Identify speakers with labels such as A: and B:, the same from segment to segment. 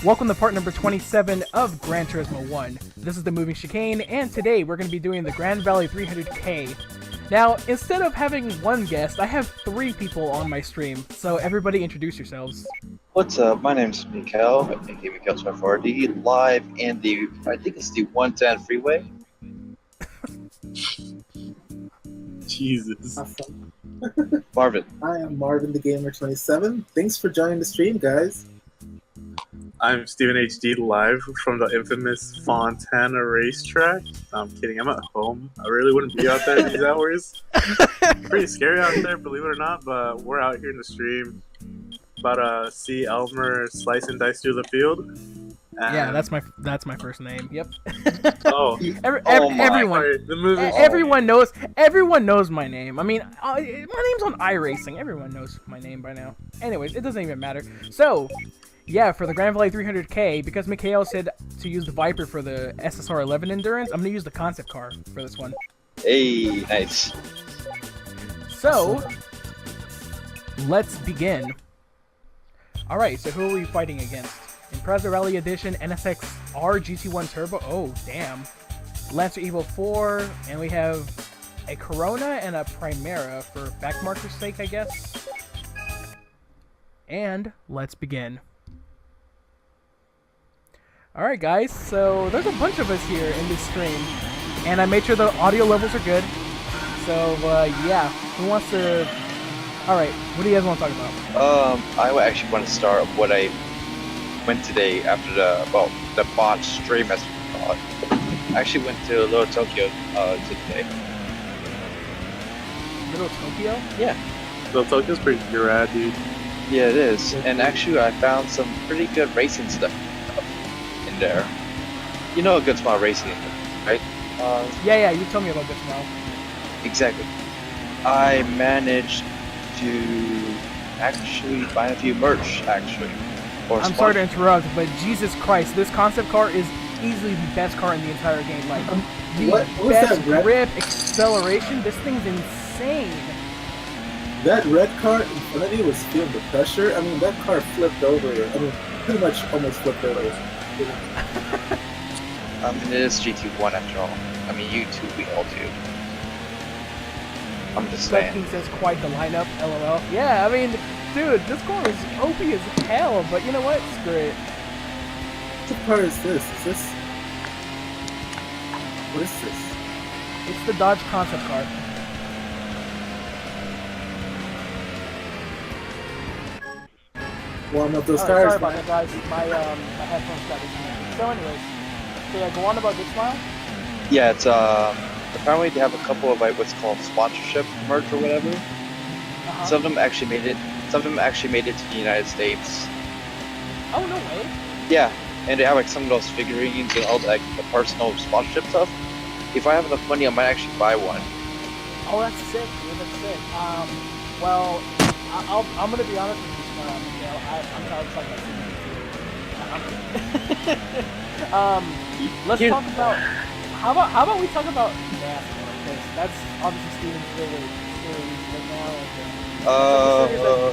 A: Welcome to part number 27 of Gran Turismo 1. This is the Moving Chicane, and today we're going to be doing the Grand Valley 300K. Now, instead of having one guest, I have 3 people on my stream, so everybody introduce yourselves.
B: What's up? My name's Mikael, aka Mikael24D, live in the, I think it's the 110 freeway.
C: Jesus.
D: Awesome.
B: Marvin.
D: I am Marvin the Gamer 27. Thanks for joining the stream, guys.
C: I'm Steven HD, live from the infamous Fontana racetrack. No, I'm kidding, I'm at home. I really wouldn't be out there these hours. Pretty scary out there, believe it or not, but we're out here in the stream. About to see Elmer slice and dice through the field. And...
A: yeah, that's my first name. Yep.
C: Oh,
A: everyone knows my name. I mean, my name's on iRacing. Everyone knows my name by now. Anyways, it doesn't even matter. So, yeah, for the Grand Valley 300K, because Mikhail said to use the Viper for the SSR 11 Endurance, I'm gonna use the concept car for this one.
B: Hey, nice.
A: So, let's begin. Alright, so who are we fighting against? Impreza Rally Edition, NSX R GT1 Turbo. Oh, damn. Lancer Evo 4, and we have a Corona and a Primera for backmarker's sake, I guess. And let's begin. Alright, guys, so there's a bunch of us here in this stream, and I made sure the audio levels are good. So, yeah, who wants to... Alright, what do you guys want to talk about?
B: I actually want to start with what I went today after the botch stream, as we call it. I actually went to Little Tokyo today.
A: Little Tokyo?
B: Yeah.
C: Little Tokyo's pretty rad, dude.
B: Yeah, it is. And actually, I found some pretty good racing stuff in there. You know a good small racing, right?
A: Yeah, you told me about this now.
B: Exactly. I managed to actually buy a few merch, actually.
A: I'm sorry to interrupt, but Jesus Christ, this concept car is easily the best car in the entire game. Like, the best grip, acceleration, this thing's insane.
D: That red car in front of you was feeling the pressure. I mean, that car flipped over. I mean, pretty much almost flipped over.
B: I mean, it is GT1 after all. I mean, you two, we all do. I'm just saying.
A: King says quite the lineup, LOL. Yeah, I mean, dude, this car is OP as hell, but you know what? Screw it.
D: What car is this? Is this... what is this?
A: It's the Dodge concept car.
D: One of those cars.
A: Sorry about that, guys. My headphones got disconnected. So anyways, so yeah, go on about this mile.
B: Yeah, it's apparently they have a couple of like what's called sponsorship merch or whatever. Some of them actually made it. Some of them actually made it to the United States.
A: Oh, no way.
B: Yeah, and they have like some of those figurines and all like the personal sponsorship stuff. If I have enough money, I might actually buy one.
A: Oh, that's sick, dude. That's sick. Well, I'm gonna be honest with you, Miguel. I'm gonna talk about let's talk about how about we talk about NASCAR, because that's obviously Steven's favorite series right now.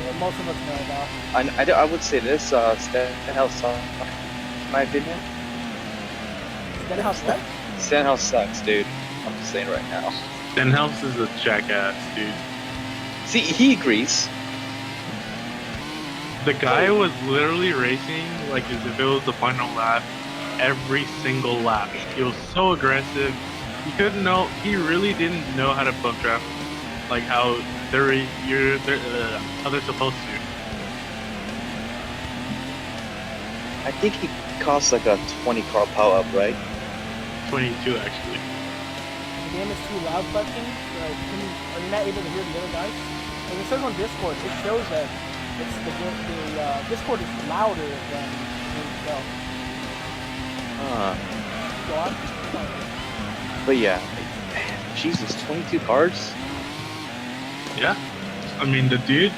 A: And, most of us know about.
B: I would say this Stenhouse sucks, in my opinion.
A: Stenhouse what?
B: Stenhouse sucks, dude. I'm just saying right now.
C: Stenhouse is a jackass, dude.
B: See, he agrees.
C: The guy was literally racing like as if it was the final lap, every single lap. He was so aggressive. He really didn't know how to bump draft, like how they're supposed to.
B: I think he costs like a 20 car power up, right?
C: 22 actually.
A: The game is too loud, Button. Are you not able to hear the other guys? Like it says on Discord, it shows that it's the Discord is louder than itself. Go on.
B: But yeah, man, Jesus, 22 cars?
C: Yeah. I mean, the dude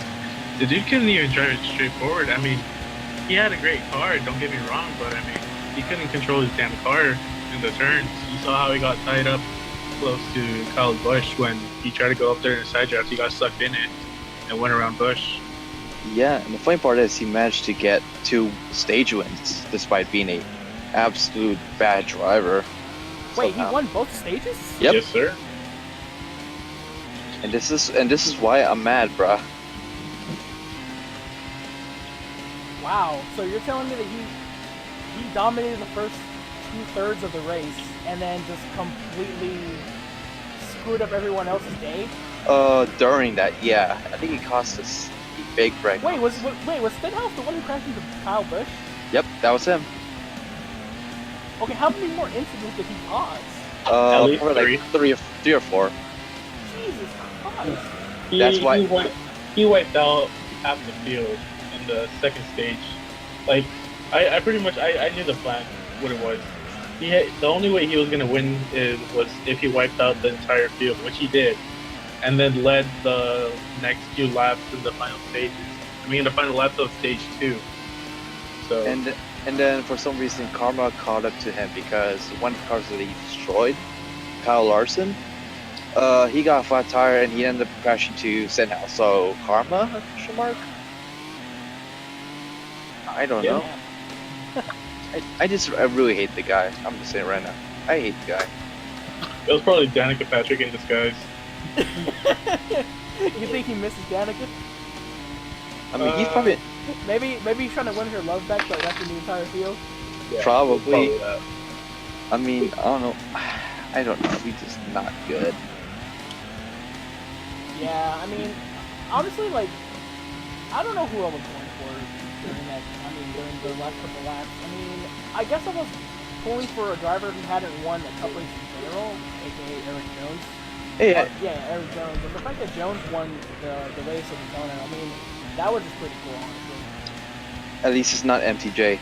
C: couldn't even drive it straight forward. I mean, he had a great car, don't get me wrong, but I mean, he couldn't control his damn car in the turns. You saw how he got tied up close to Kyle Busch when he tried to go up there in a side draft. He got sucked in it and went around Busch.
B: Yeah, and the funny part is he managed to get 2 stage wins despite being a absolute bad driver.
A: Wait,
B: somehow.
A: he won both stages?
B: Yep.
C: Yes, sir.
B: And this is why I'm mad, bruh.
A: Wow. So you're telling me that he dominated the first 2/3 of the race and then just completely screwed up everyone else's day?
B: During that, yeah, I think he cost us a big wreck.
A: Wait, was Stenhouse the one who crashed into Kyle Busch?
B: Yep, that was him.
A: Okay, how many more incidents did he cause?
C: At least
B: Probably like three or four.
A: Jesus Christ.
B: That's why-
C: He wiped out half the field in the second stage. Like, I pretty much I knew the plan, what it was. The only way he was gonna win was if he wiped out the entire field, which he did, and then led the next few laps in the final stages. I mean, the final laps of stage 2. So
B: And then for some reason, Karma caught up to him because one of the cars that he destroyed, Kyle Larson, he got a flat tire and he ended up crashing to Stenhouse. So Karma? Question mark? I don't know. I really hate the guy. I'm just saying right now. I hate the guy.
C: it was probably Danica Patrick in disguise.
A: You think he misses Danica?
B: I mean, he's probably
A: Maybe he's trying to win her love back by wrecking the entire field.
C: Yeah,
B: Probably.
C: that.
B: I mean, I don't know. I don't know. He's just not good.
A: Yeah, I mean, honestly, like, I don't know who I was going for during that. I mean, during the last couple laps. I mean, I guess I was pulling for a driver who hadn't won a cup race in general, aka Eric Jones.
B: Hey,
A: Yeah, Eric Jones. And the fact that Jones won the race of Daytona, I mean, that was just pretty cool, honestly.
B: at least it's not MTJ.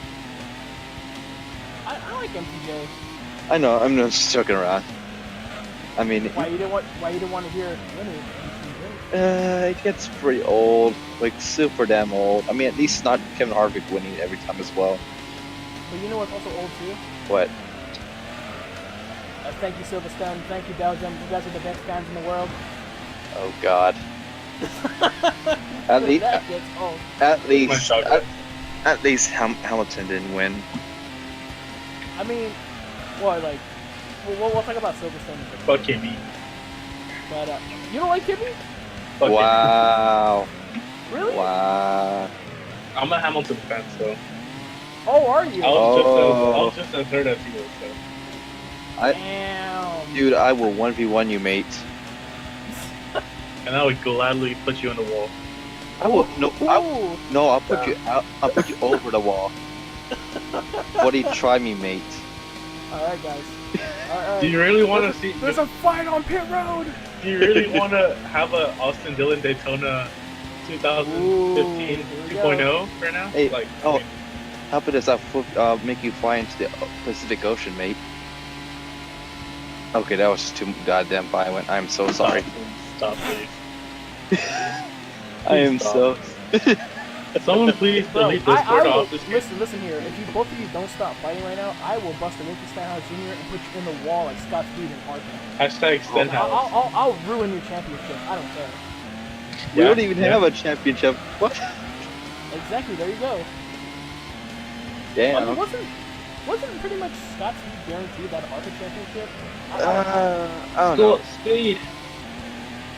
A: I like MTJ.
B: I know. I'm just joking around. I mean,
A: Why you didn't want to hear winning MTJ?
B: it gets pretty old, like super damn old. I mean, at least it's not Kevin Harvick winning every time as well.
A: But you know what's also old too?
B: What?
A: Thank you, Silverstone. Thank you, Belgium. You guys are the best fans in the world.
B: Oh God. At least,
A: That gets old.
B: at least Hamilton didn't win.
A: I mean, what, like, we'll talk about Silverstone in a bit.
C: Fuck Kimmy.
A: But, you don't like Kimmy?
C: Fuck
B: Wow.
A: Really?
B: Wow.
C: Kimmy. I'm a Hamilton fan, so
A: Oh, are you?
C: I was just as hurt as he was. So.
A: Damn.
B: Dude, I will 1v1 you, mate.
C: And I would gladly put you on the wall.
B: I will no.
A: Ooh.
B: I'll put you. I'll put you over the wall. What do you try me, mate?
A: Alright, guys. Alright.
C: Do you really want to see?
A: There's a fight on pit road!
C: Do you really want to have a Austin Dillon Daytona 2015 2.0 right now?
B: Hey,
C: like,
B: oh, how about this? I'll make you fly into the Pacific Ocean, mate. Okay, that was just too goddamn violent. I'm so sorry.
C: Stop, please.
B: I am
C: stop.
B: so.
C: Someone please
A: Bro,
C: delete this
A: I
C: part
A: will,
C: off this game.
A: listen here. If you both of you don't stop fighting right now, I will bust a Ricky Stenhouse Jr. and put you in the wall like Scott Speed and Arthur.
C: Hashtag Stenhouse.
A: I'll ruin your championship. I don't care.
B: We
C: Yeah,
B: don't even
C: yeah.
B: have a championship. What?
A: Exactly. There you go. I
B: Damn.
A: mean, wasn't pretty much Scott Speed guaranteed that Arthur championship?
B: I don't know.
C: Speed.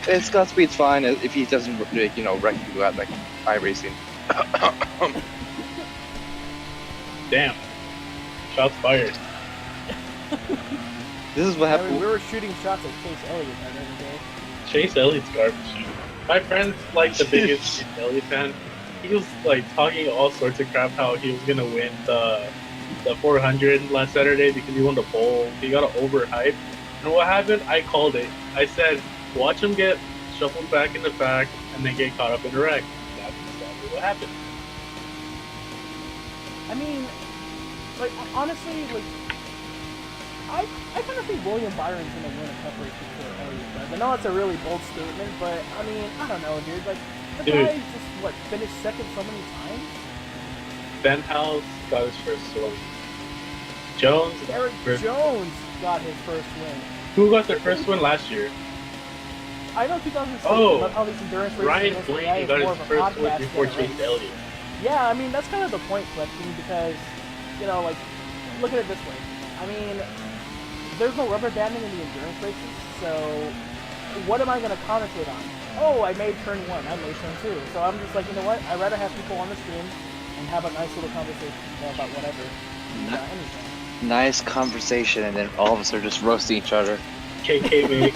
B: And Scott Speed's fine if he doesn't, wreck you at like iRacing.
C: Damn. Shots fired.
B: This is what
A: I mean,
B: happened.
A: we were shooting shots at Chase Elliott that other day.
C: Chase Elliott's garbage. My friend's like the biggest Chase Elliott fan. He was like talking all sorts of crap how he was gonna win the 400 last Saturday because he won the pole. He got overhyped. And what happened? I called it. I said, watch him get shuffled back in the back and then get caught up in the wreck. That's exactly what happened.
A: I mean, like, honestly, like, I kind of think William Byron's gonna win a cup race before Elliott does. I know it's a really bold statement, but I mean, I don't know, dude. Like, the
C: Dude.
A: guy just finished second so many times.
C: Stenhouse got his first win. Jones got
A: Eric
C: his first.
A: Jones got his first win.
C: Who got their first win last year?
A: I know 2006.
C: Oh,
A: Love how these endurance races.
C: Ryan
A: in this
C: Blaney
A: AI is
C: got
A: more
C: his
A: of a
C: first win
A: podcast
C: before
A: than a
C: Chase
A: race.
C: Elliott.
A: Yeah, I mean that's kind of the point, Clifton, because like look at it this way. I mean, there's no rubber banding in the endurance races, so what am I going to concentrate on? Oh, I made turn 1, I made turn 2. So I'm just like, you know what? I'd rather have people on the stream and have a nice little conversation about whatever. Anything.
B: Nice conversation, and then all of us are just roasting each other.
C: KKV.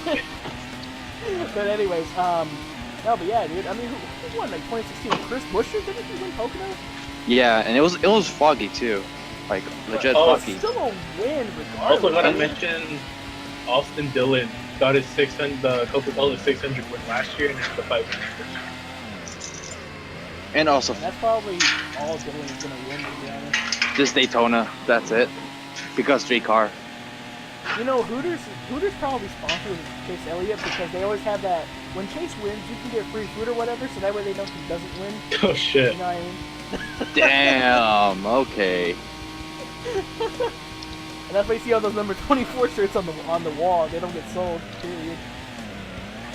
A: But anyways, no, but yeah, dude. I mean, who won like 2016? Chris Buescher, didn't he win Pocono?
B: Yeah, and it was foggy too, like legit
C: Oh,
B: foggy.
A: Still a win, regardless.
C: Also, gotta
A: I mean,
C: mention Austin Dillon got his 600, the Coca-Cola 600 win last year, and it's the 500.
B: And also
A: that's probably all Dylan's gonna win, to be honest.
B: just Daytona. That's it. Because streetcar.
A: You know, Hooters probably sponsors Chase Elliott because they always have that. When Chase wins, you can get free food or whatever, so that way they know he doesn't win.
C: Oh shit.
A: You know what I mean?
B: Damn. Okay.
A: And that's why you see all those number 24 shirts on the wall. They don't get sold. Period.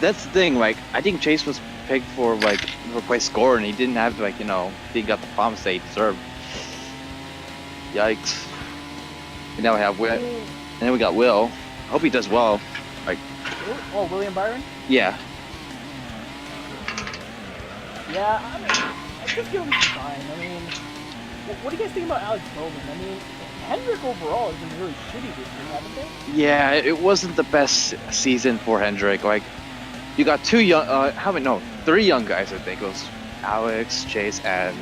B: That's the thing. Like, I think Chase was picked for play score, and he didn't have he got the promise that he deserved. Yikes. And now we have Will,
A: I mean,
B: and then we got Will. I hope he does well.
A: oh, William Byron?
B: Yeah.
A: Yeah, I mean, I just give him some time. I mean, what do you guys think about Alex Bowman? I mean, Hendrick overall has been really shitty this year, haven't they?
B: Yeah, it wasn't the best season for Hendrick. Like, you got three young guys, I think. It was Alex, Chase, and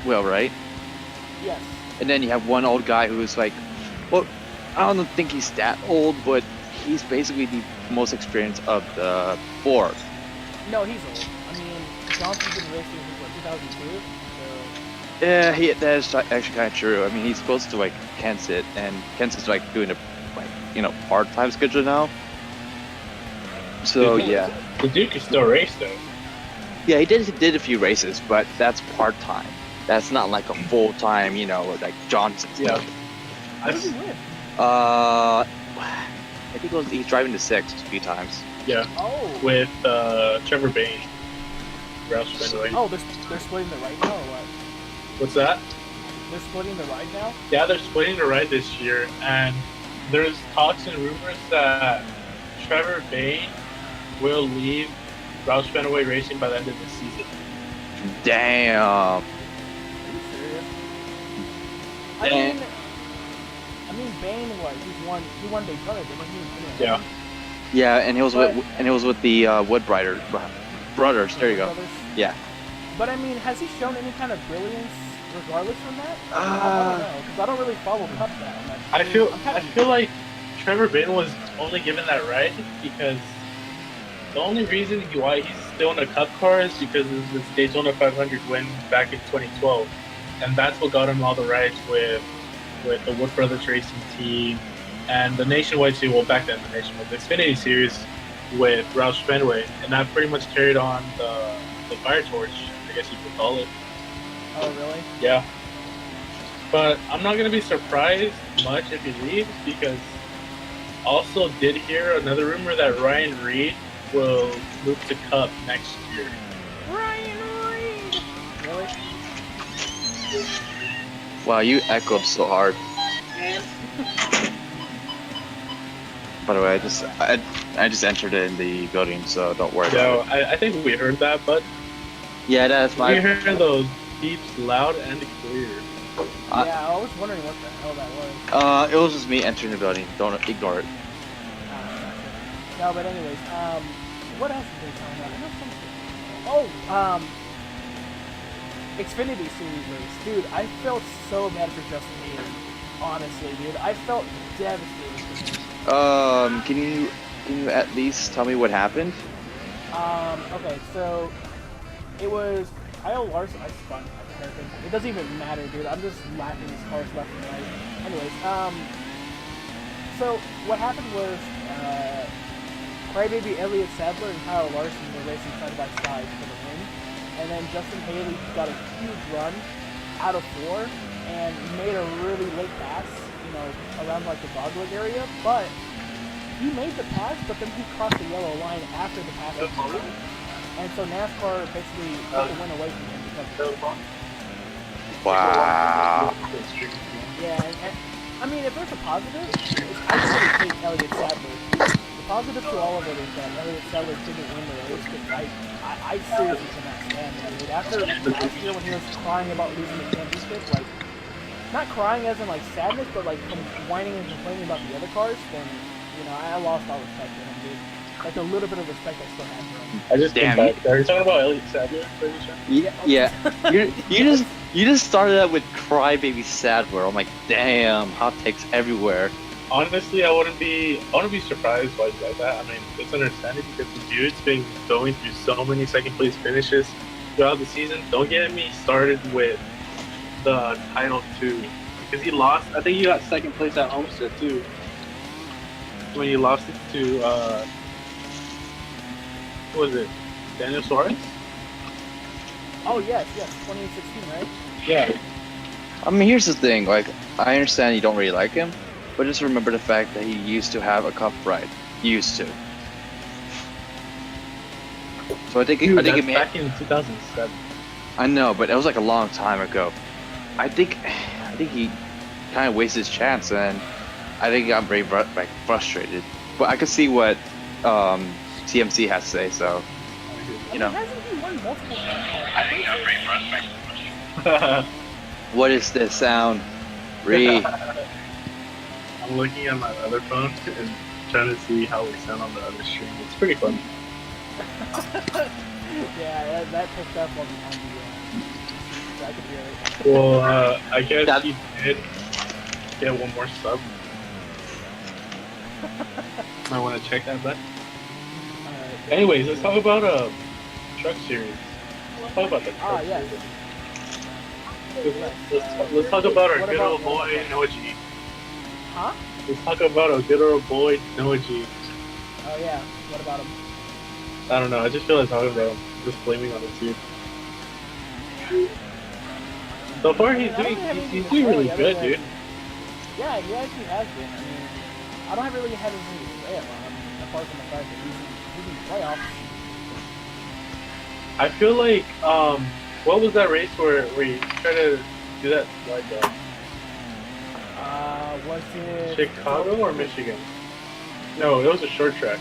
B: Will, right?
A: Yes.
B: And then you have one old guy who's like, well, I don't think he's that old, but he's basically the most experienced of the four.
A: No, he's old. I mean, Johnson's been racing since, 2002? So...
B: Yeah, that is actually kind of true. I mean, he's close to Kenseth, and Kenseth's doing a part-time schedule now. So yeah.
C: The Duke is still race though.
B: Yeah, he did a few races, but that's part-time. That's not like a full-time, like Johnson's.
C: Yeah.
A: How did he win?
B: I think he's driving the 6 a few times.
C: Yeah.
A: Oh.
C: With Trevor Bain. Roush Fenway.
A: Oh, they're splitting the ride now or what?
C: What's that?
A: They're splitting the ride now?
C: Yeah, they're splitting the ride this year, and there's talks and rumors that Trevor Bain will leave Roush Fenway Racing by the end of the season.
B: Damn.
A: Are you serious? I mean, Bane, he won Daytona, didn't he?
C: Yeah.
B: Yeah, and he was with the Woodbrider brothers. There you go.
A: Brothers.
B: Yeah.
A: But I mean, has he shown any kind of brilliance regardless from that? I don't know, because I don't really follow Cup that much.
C: I feel like Trevor Bain was only given that ride because the only reason why he's still in the Cup car is because of his Daytona 500 win back in 2012, and that's what got him all the rides with the Wood Brothers Racing team and the Nationwide Series. Well, back then the Nationwide, the Xfinity Series with Roush Fenway, and that pretty much carried on the fire torch, I guess you could call it.
A: Oh, really?
C: Yeah. But I'm not going to be surprised much if he leaves because also did hear another rumor that Ryan Reed will move to Cup next year.
A: Ryan Reed! Really?
B: Wow, you echoed so hard. By the way, I just entered in the building, so don't worry
C: So
B: about it.
C: I think we heard that, but
B: Yeah, that's
C: we
B: my.
C: heard those beeps loud and clear.
A: Yeah, I was wondering what the hell that was.
B: It was just me entering the building. Don't ignore it.
A: No, but anyways, what else did they tell me? I know something. Oh, Xfinity Series race. Dude, I felt so bad for Justin Haley. Honestly, dude. I felt devastated for him.
B: Can you at least tell me what happened?
A: Okay, so it was Kyle Larson. I spun. It doesn't even matter, dude. I'm just laughing these cars left and right. Anyways, so what happened was, Crybaby Elliott Sadler and Kyle Larson were racing side by side for the win, and then Justin Haley got a huge run out of 4 and made a really late pass, around like the dogleg area, but he made the pass, but then he crossed the yellow line after the pass was made. And so NASCAR basically took the win away from him because of that.
B: Wow.
A: Yeah, and I mean, if there's a positive, I just really hate Elliott Sadler. The positive to all of it is that Elliott Sadler didn't win the race because I seriously cannot stand him. Dude. After last year when he was crying about losing the championship, like, not crying as in like sadness, but like whining and complaining about the other cars, then, you know, I lost all respect for him, dude. Like the little bit of respect I still have for him.
C: I just
B: Damn,
C: came back. Are you talking about Elliott Sadler?
B: Yeah. you just started out with Crybaby Sadler. I'm like, damn, hot takes everywhere.
C: Honestly, I wouldn't be surprised by like that. I mean, it's understandable because the dude's been going through so many second place finishes throughout the season. Don't get me started with the title too, because he lost. I think he got second place at Homestead too. When he lost it to what was it? Daniel Suarez?
A: Oh yes, 2016, right?
C: Yeah.
B: I mean, here's the thing. Like, I understand you don't really like him, but just remember the fact that he used to have a cup ride. Used to. So I think
C: Dude,
B: I think
C: that's
B: it may.
C: back in 2007.
B: I know, but it was like a long time ago. I think he kind of wasted his chance, and I think he got very like frustrated. But I could see what TMC has to say. So, you know,
A: Hasn't he won multiple times?
B: what is this sound? Re.
C: I'm looking at my other phone and trying to see how we sound on the other stream. It's pretty funny.
A: Yeah, that picked up on the I could hear it.
C: Well, I guess he did get one more sub. Might want to check that back. Anyways, let's talk about truck series. Let's talk about the truck
A: yes.
C: series. Let's talk about our good old boy Noji.
A: Huh?
C: Let's talk about our good old boy Noji.
A: Oh yeah, what about him?
C: I don't know. I just feel like talking about him. Just blaming on the team. So far, he's doing really good, dude.
A: Yeah, he actually has been. I mean, I don't really have anything to say about him, apart from the fact that he's in the playoffs.
C: I feel like, what was that race where you tried to do that, like,
A: Was it
C: Chicago or Michigan? No, it was a short track.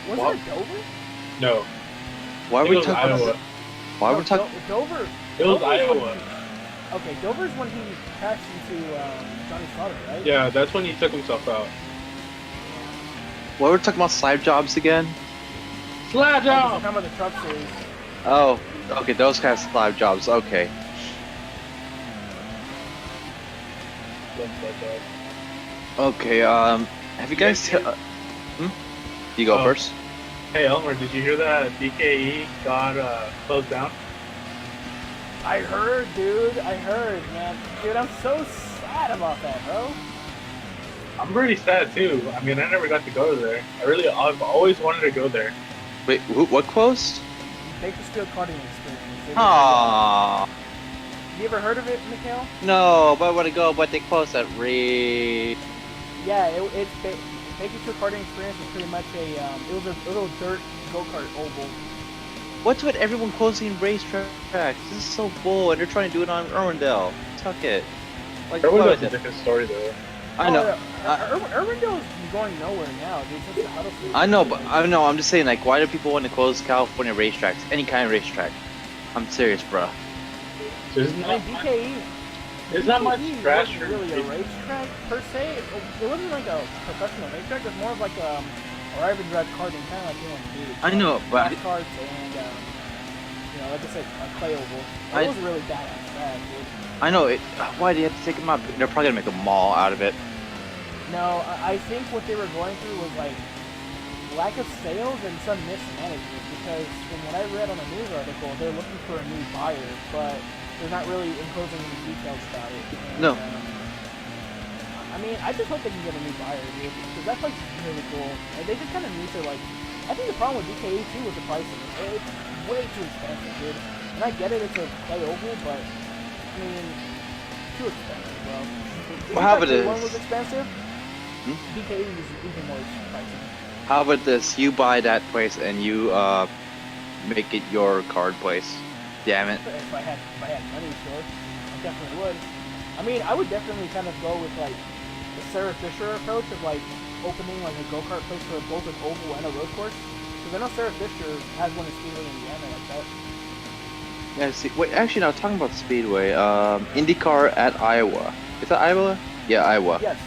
A: Was it Dover?
C: No.
B: Why are
C: I think
B: we
C: it was
B: talking?
C: Iowa.
B: Why are we talking?
A: Dover.
C: It was
A: Dover's
C: Iowa.
A: Okay, Dover's when he crashed into Johnny Slaughter, right?
C: Yeah, that's when he took himself out.
B: Why are we talking about slide jobs again?
C: Slide
A: I'm talking about the truck series.
B: Oh, okay, those kind of slide jobs. Okay. Okay. Have you guys? You go first.
C: Hey Elmer, did you hear that DKE got closed down?
A: I heard, dude. I heard, man. Dude, I'm so sad about that, bro.
C: I'm pretty sad too. I mean, I never got to go there. I've always wanted to go there.
B: Wait, what closed?
A: Bakersfield karting experience.
B: Aww.
A: You ever heard of it, Mikhail?
B: No, but I want to go, but they closed at Reed.
A: Yeah, it's Bakersfield karting experience was pretty much it was a little dirt go-kart oval.
B: What's with everyone closing racetracks? This is so bull, and they're trying to do it on Irwindale. Tuck it. Like,
C: Irwindale's a different story though.
B: I know.
A: Irwindale is going nowhere now, dude. Since the Huddleston.
B: I know, but I know. I'm just saying, like, why do people want to close California racetracks? Any kind of racetrack. I'm serious, bro.
A: I mean, DKE.
C: There's not much
A: DKE
C: trash
A: wasn't really a racetrack per se. It wasn't like a professional racetrack. It was more of like a rival drive karting, kind of like you want to do.
B: I know, but
A: Fast karts and you know, like I said, a clay oval. It was a really badass track, dude.
B: I know it. Why do you have to take them out? They're probably gonna make a mall out of it.
A: No, I think what they were going through was like lack of sales and some mismanagement. Because from what I read on a news article, they're looking for a new buyer, but they're not really enclosing any details about it. And,
B: No.
A: I mean, I just hope they can get a new buyer, dude, because that place is really cool. And they just kind of need to, like, I think the problem with DKE too was the pricing. It's way too expensive, dude. And I get it, it's a clay oval, but, I mean, too expensive, bro.
B: Well, how about
A: If
B: it
A: one
B: is?
A: was expensive, DKE is even more pricey.
B: How about this? You buy that place and you make it your card place. Damn it.
A: If I had money, sure, I definitely would. I mean, I would definitely kind of go with like the Sarah Fisher approach of like opening like a go-kart place for both an oval and a road course. Because I know Sarah Fisher has one in Speedway, Indiana, like that.
B: Yeah, see, wait, actually, now talking about Speedway, IndyCar at Iowa. Is that Iowa? Yeah, Iowa.
A: Yes.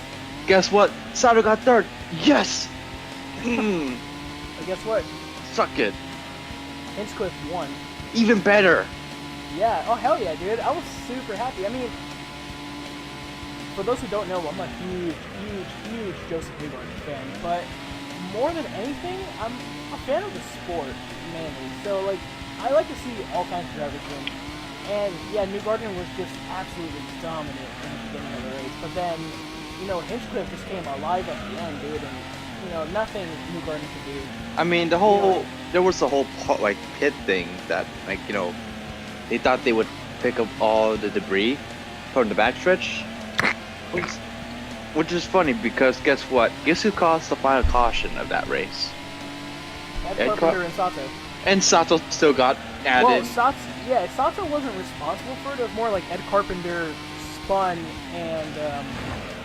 B: Guess what? Sato got third. Yes! Mm,
A: But guess what?
B: suck it.
A: Hinchcliffe won.
B: Even better.
A: Yeah. Oh hell yeah, dude! I was super happy. I mean, for those who don't know, I'm a huge Joseph Newgarden fan. But more than anything, I'm a fan of the sport, mainly. So like, I like to see all kinds of drivers win. And yeah, Newgarden was just absolutely dominant in the beginning of the race. But then, you know, Hinchcliffe just came alive at the end, dude, and you know, nothing Newgarden could do.
B: I mean, there was the whole like pit thing that, like, you know, they thought they would pick up all the debris from the backstretch, which is funny because guess what? Guess who caused the final caution of that race?
A: Ed Carpenter and Sato.
B: And Sato still got added.
A: Well, Sato wasn't responsible for it. It was more like Ed Carpenter spun and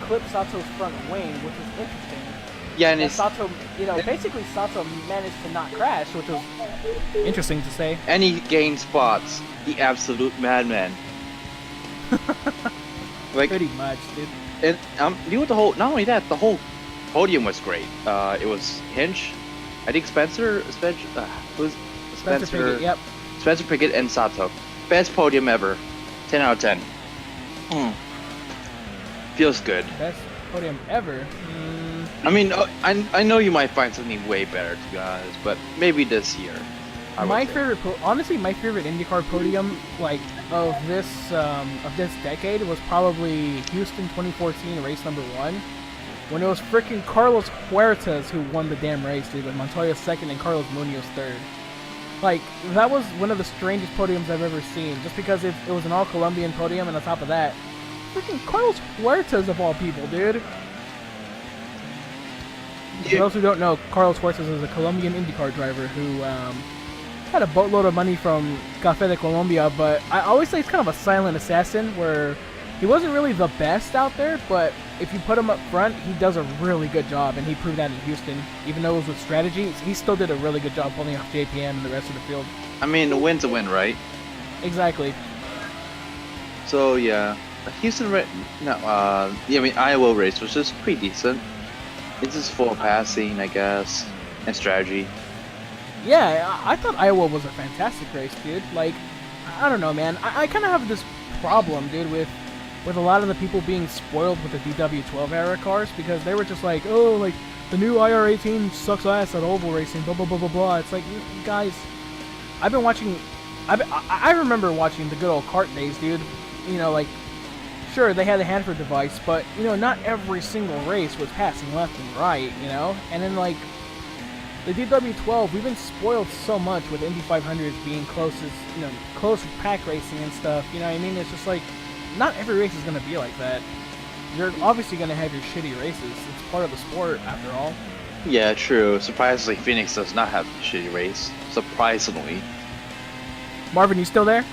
A: clipped Sato's front wing, which was interesting.
B: Yeah, and
A: Sato, you know, basically Sato managed to not crash, which was interesting to say.
B: and he gained spots. The absolute madman. Like,
A: Pretty much, dude.
B: and you know what, the whole, not only that, the whole podium was great. It was Hinch, I think Spencer
A: Pickett, yep.
B: Spencer Pickett and Sato. Best podium ever. 10 out of 10. Feels good.
A: Best podium ever.
B: I mean, I know you might find something way better, to be honest, but maybe this year.
A: My favorite, honestly, my favorite IndyCar podium, like of this decade, was probably Houston 2014, race number 1, when it was freaking Carlos Huertas who won the damn race, dude, with Montoya second and Carlos Munoz third. Like, that was one of the strangest podiums I've ever seen, just because it was an all-Colombian podium, and on top of that, freaking Carlos Huertas of all people, dude. For those who don't know, Carlos Huertas is a Colombian IndyCar driver who had a boatload of money from Café de Colombia, but I always say he's kind of a silent assassin, where he wasn't really the best out there, but if you put him up front, he does a really good job, and he proved that in Houston. Even though it was with strategy, he still did a really good job pulling off JPM and the rest of the field.
B: I mean, a win's a win, right?
A: Exactly.
B: So, yeah. Iowa race was just pretty decent. It's just full passing, I guess, and strategy.
A: Yeah, I thought Iowa was a fantastic race, dude. Like, I don't know, man. I kind of have this problem, dude, with a lot of the people being spoiled with the DW12 era cars, because they were just like, oh, like, the new IR18 sucks ass at oval racing, blah, blah, blah, blah, blah. It's like, guys, I remember watching the good old kart days, dude. You know, like, sure, they had the Hanford device, but, you know, not every single race was passing left and right, you know? And then, like, the DW12, we've been spoiled so much with Indy 500s being close pack racing and stuff, you know what I mean? It's just like, not every race is going to be like that. You're obviously going to have your shitty races. It's part of the sport, after all.
B: Yeah, true. Surprisingly, Phoenix does not have a shitty race. Surprisingly.
A: Marvin, you still there?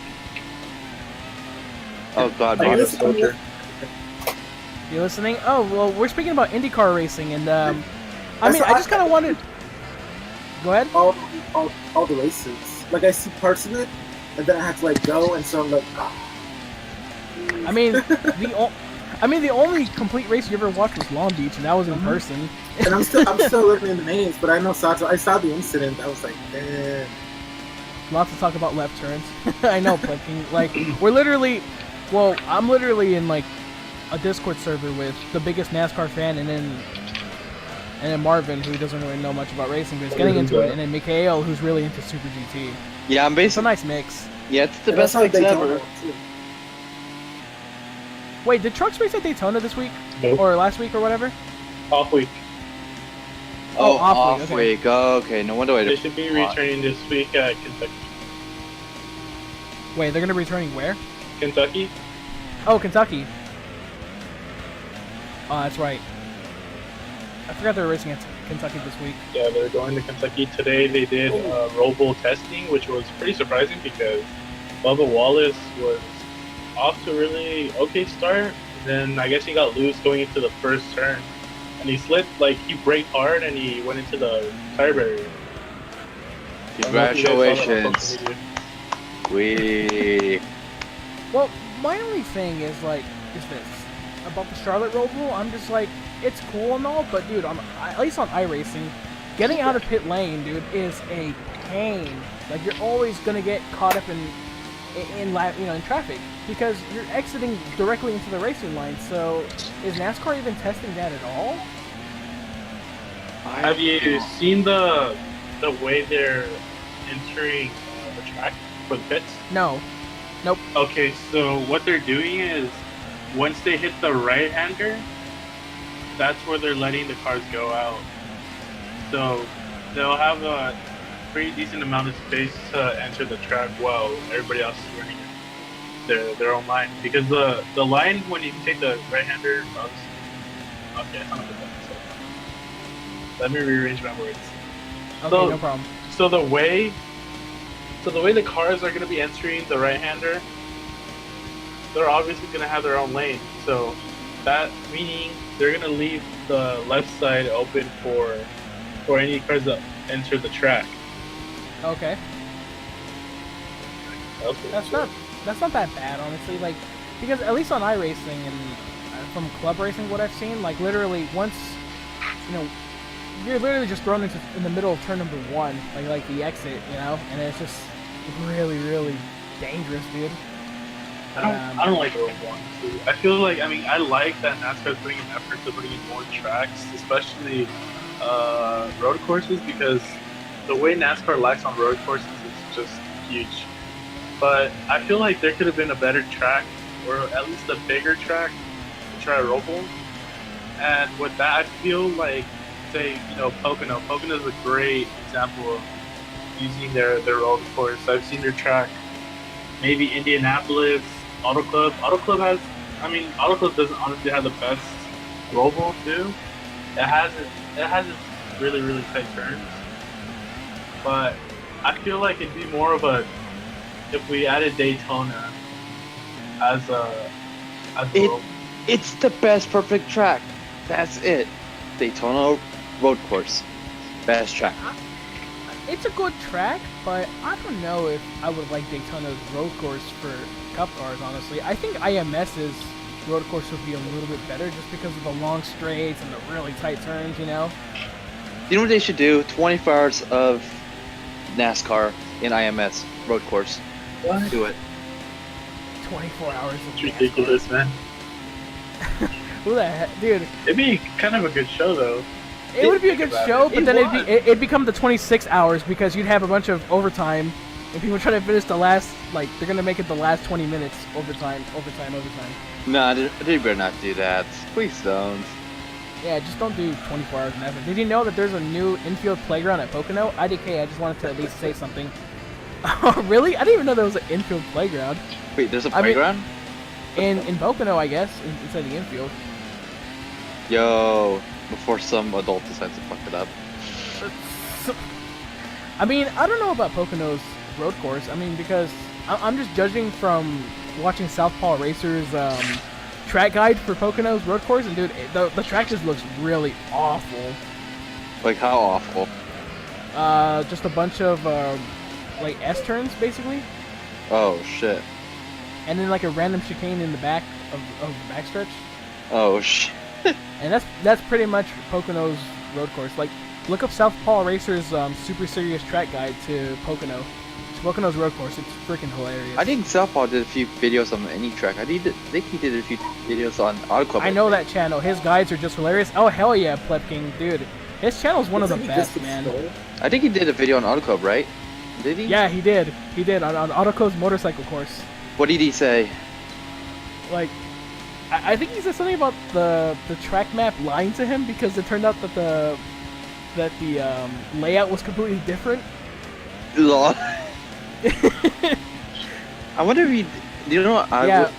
B: Oh god,
D: I
B: man.
D: guess Hunter.
A: You listening? Oh, well, we're speaking about IndyCar racing, and, I just kind of wanted... Go ahead.
D: All the races. Like, I see parts of it, and then I have to, like, go, and so I'm like,
A: I mean, the only complete race you ever watched was Long Beach, and that was in person.
D: And I'm still looking in the names, but I know Sato. I saw the incident. I was like, eh.
A: Lots to talk about left turns. I know, Plinking. Like, I'm literally in, like, a Discord server with the biggest NASCAR fan, and then Marvin, who doesn't really know much about racing, but is getting into it, and then Mikhail, who's really into Super GT.
B: Yeah, I'm
A: It's a
B: basically.
A: nice mix.
B: Yeah, it's the
D: And
B: best
D: I saw
B: mix
D: Daytona,
B: ever.
D: too.
A: Wait, did Trucks race at Daytona this week?
C: Nope.
A: Or last week or whatever?
C: Off week.
B: Oh,
A: off
B: off
A: week,
B: week. Okay, no wonder why
C: They should be returning this week at Kentucky.
A: Wait, they're going to be returning where?
C: Kentucky?
A: Oh, Kentucky. Oh, that's right. I forgot they were racing at Kentucky this week.
C: Yeah, they're going to Kentucky today. They did robo testing, which was pretty surprising because Bubba Wallace was off to a really okay start. Then I guess he got loose going into the first turn, and he slipped. Like he braked hard and he went into the tire barrier.
B: Congratulations. We.
A: Well, my only thing is this about the Charlotte Road Rule. I'm just like, it's cool and all, but dude, at least on iRacing, getting out of pit lane, dude, is a pain. Like you're always gonna get caught up in traffic because you're exiting directly into the racing line. So, is NASCAR even testing that at all?
C: Have you seen the way they're entering the track for the pits?
A: No. Nope.
C: Okay, so what they're doing is once they hit the right-hander, that's where they're letting the cars go out. So they'll have a pretty decent amount of space to enter the track while everybody else is running their own line. Because the line, when you take the right-hander, okay, I'm not let me rearrange my words.
A: Okay,
C: so,
A: no problem.
C: So the way the cars are going to be entering the right-hander, they're obviously going to have their own lane. So that meaning they're going to leave the left side open for any cars that enter the track.
A: Okay. That's not that bad, honestly. Like, because at least on iRacing and from club racing, what I've seen, like literally once, you're literally just thrown in the middle of turn number 1, like the exit, and it's just really, really dangerous, dude.
C: I don't like road one. I feel like, I like that NASCAR is putting an effort to putting in more tracks, especially road courses, because the way NASCAR lacks on road courses is just huge. But I feel like there could have been a better track, or at least a bigger track to try robo. And with that, I feel like, say, Pocono. Pocono is a great example of using their road course. I've seen their track. Maybe Indianapolis, Auto Club. Auto Club doesn't honestly have the best robo too. It has its really, really tight turns. But I feel like it'd be more of a, if we added Daytona as a road.
B: It's the best perfect track. That's it. Daytona road course. Best track.
A: It's a good track, but I don't know if I would like Daytona's road course for Cup cars, honestly. I think IMS's road course would be a little bit better just because of the long straights and the really tight turns,
B: You know what they should do? 24 hours of NASCAR in IMS road course.
C: What?
B: Do it.
A: 24 hours of
C: It's ridiculous, man.
A: Who the heck? Dude.
C: It'd be kind of a good show, though.
A: It would be a good show, but then it'd become the 26 hours because you'd have a bunch of overtime, and people try to finish the last, they're going to make it the last 20 minutes overtime.
B: Nah, they better not do that. Please don't.
A: Yeah, just don't do 24 hours and effort. Did you know that there's a new infield playground at Pocono? IDK, I just wanted to at least say something. Oh, really? I didn't even know there was an infield playground.
B: Wait, there's a playground?
A: In Pocono, I guess, inside the infield.
B: Yo, before some adult decides to fuck it up.
A: I don't know about Pocono's road course. Because I'm just judging from watching Southpaw Racer's track guide for Pocono's road course, and dude, the track just looks really awful.
B: Like how awful?
A: Just a bunch of S turns basically.
B: Oh shit.
A: And then a random chicane in the back of the backstretch.
B: Oh shit.
A: And that's pretty much Pocono's road course. Look up Southpaw Racer's super serious track guide to Pocono. It's Pocono's road course. It's freaking hilarious.
B: I think Southpaw did a few videos on any track. I think he did a few videos on Auto Club.
A: I know that channel. His guides are just hilarious. Oh hell yeah, Pleb King, dude. His channel's one of the best, man.
B: I think he did a video on Auto Club, right? Did he?
A: Yeah, he did. He did on Auto Club's motorcycle course.
B: What did he say?
A: I think he said something about the track map lying to him because it turned out that the layout was completely different.
B: Lol. I wonder if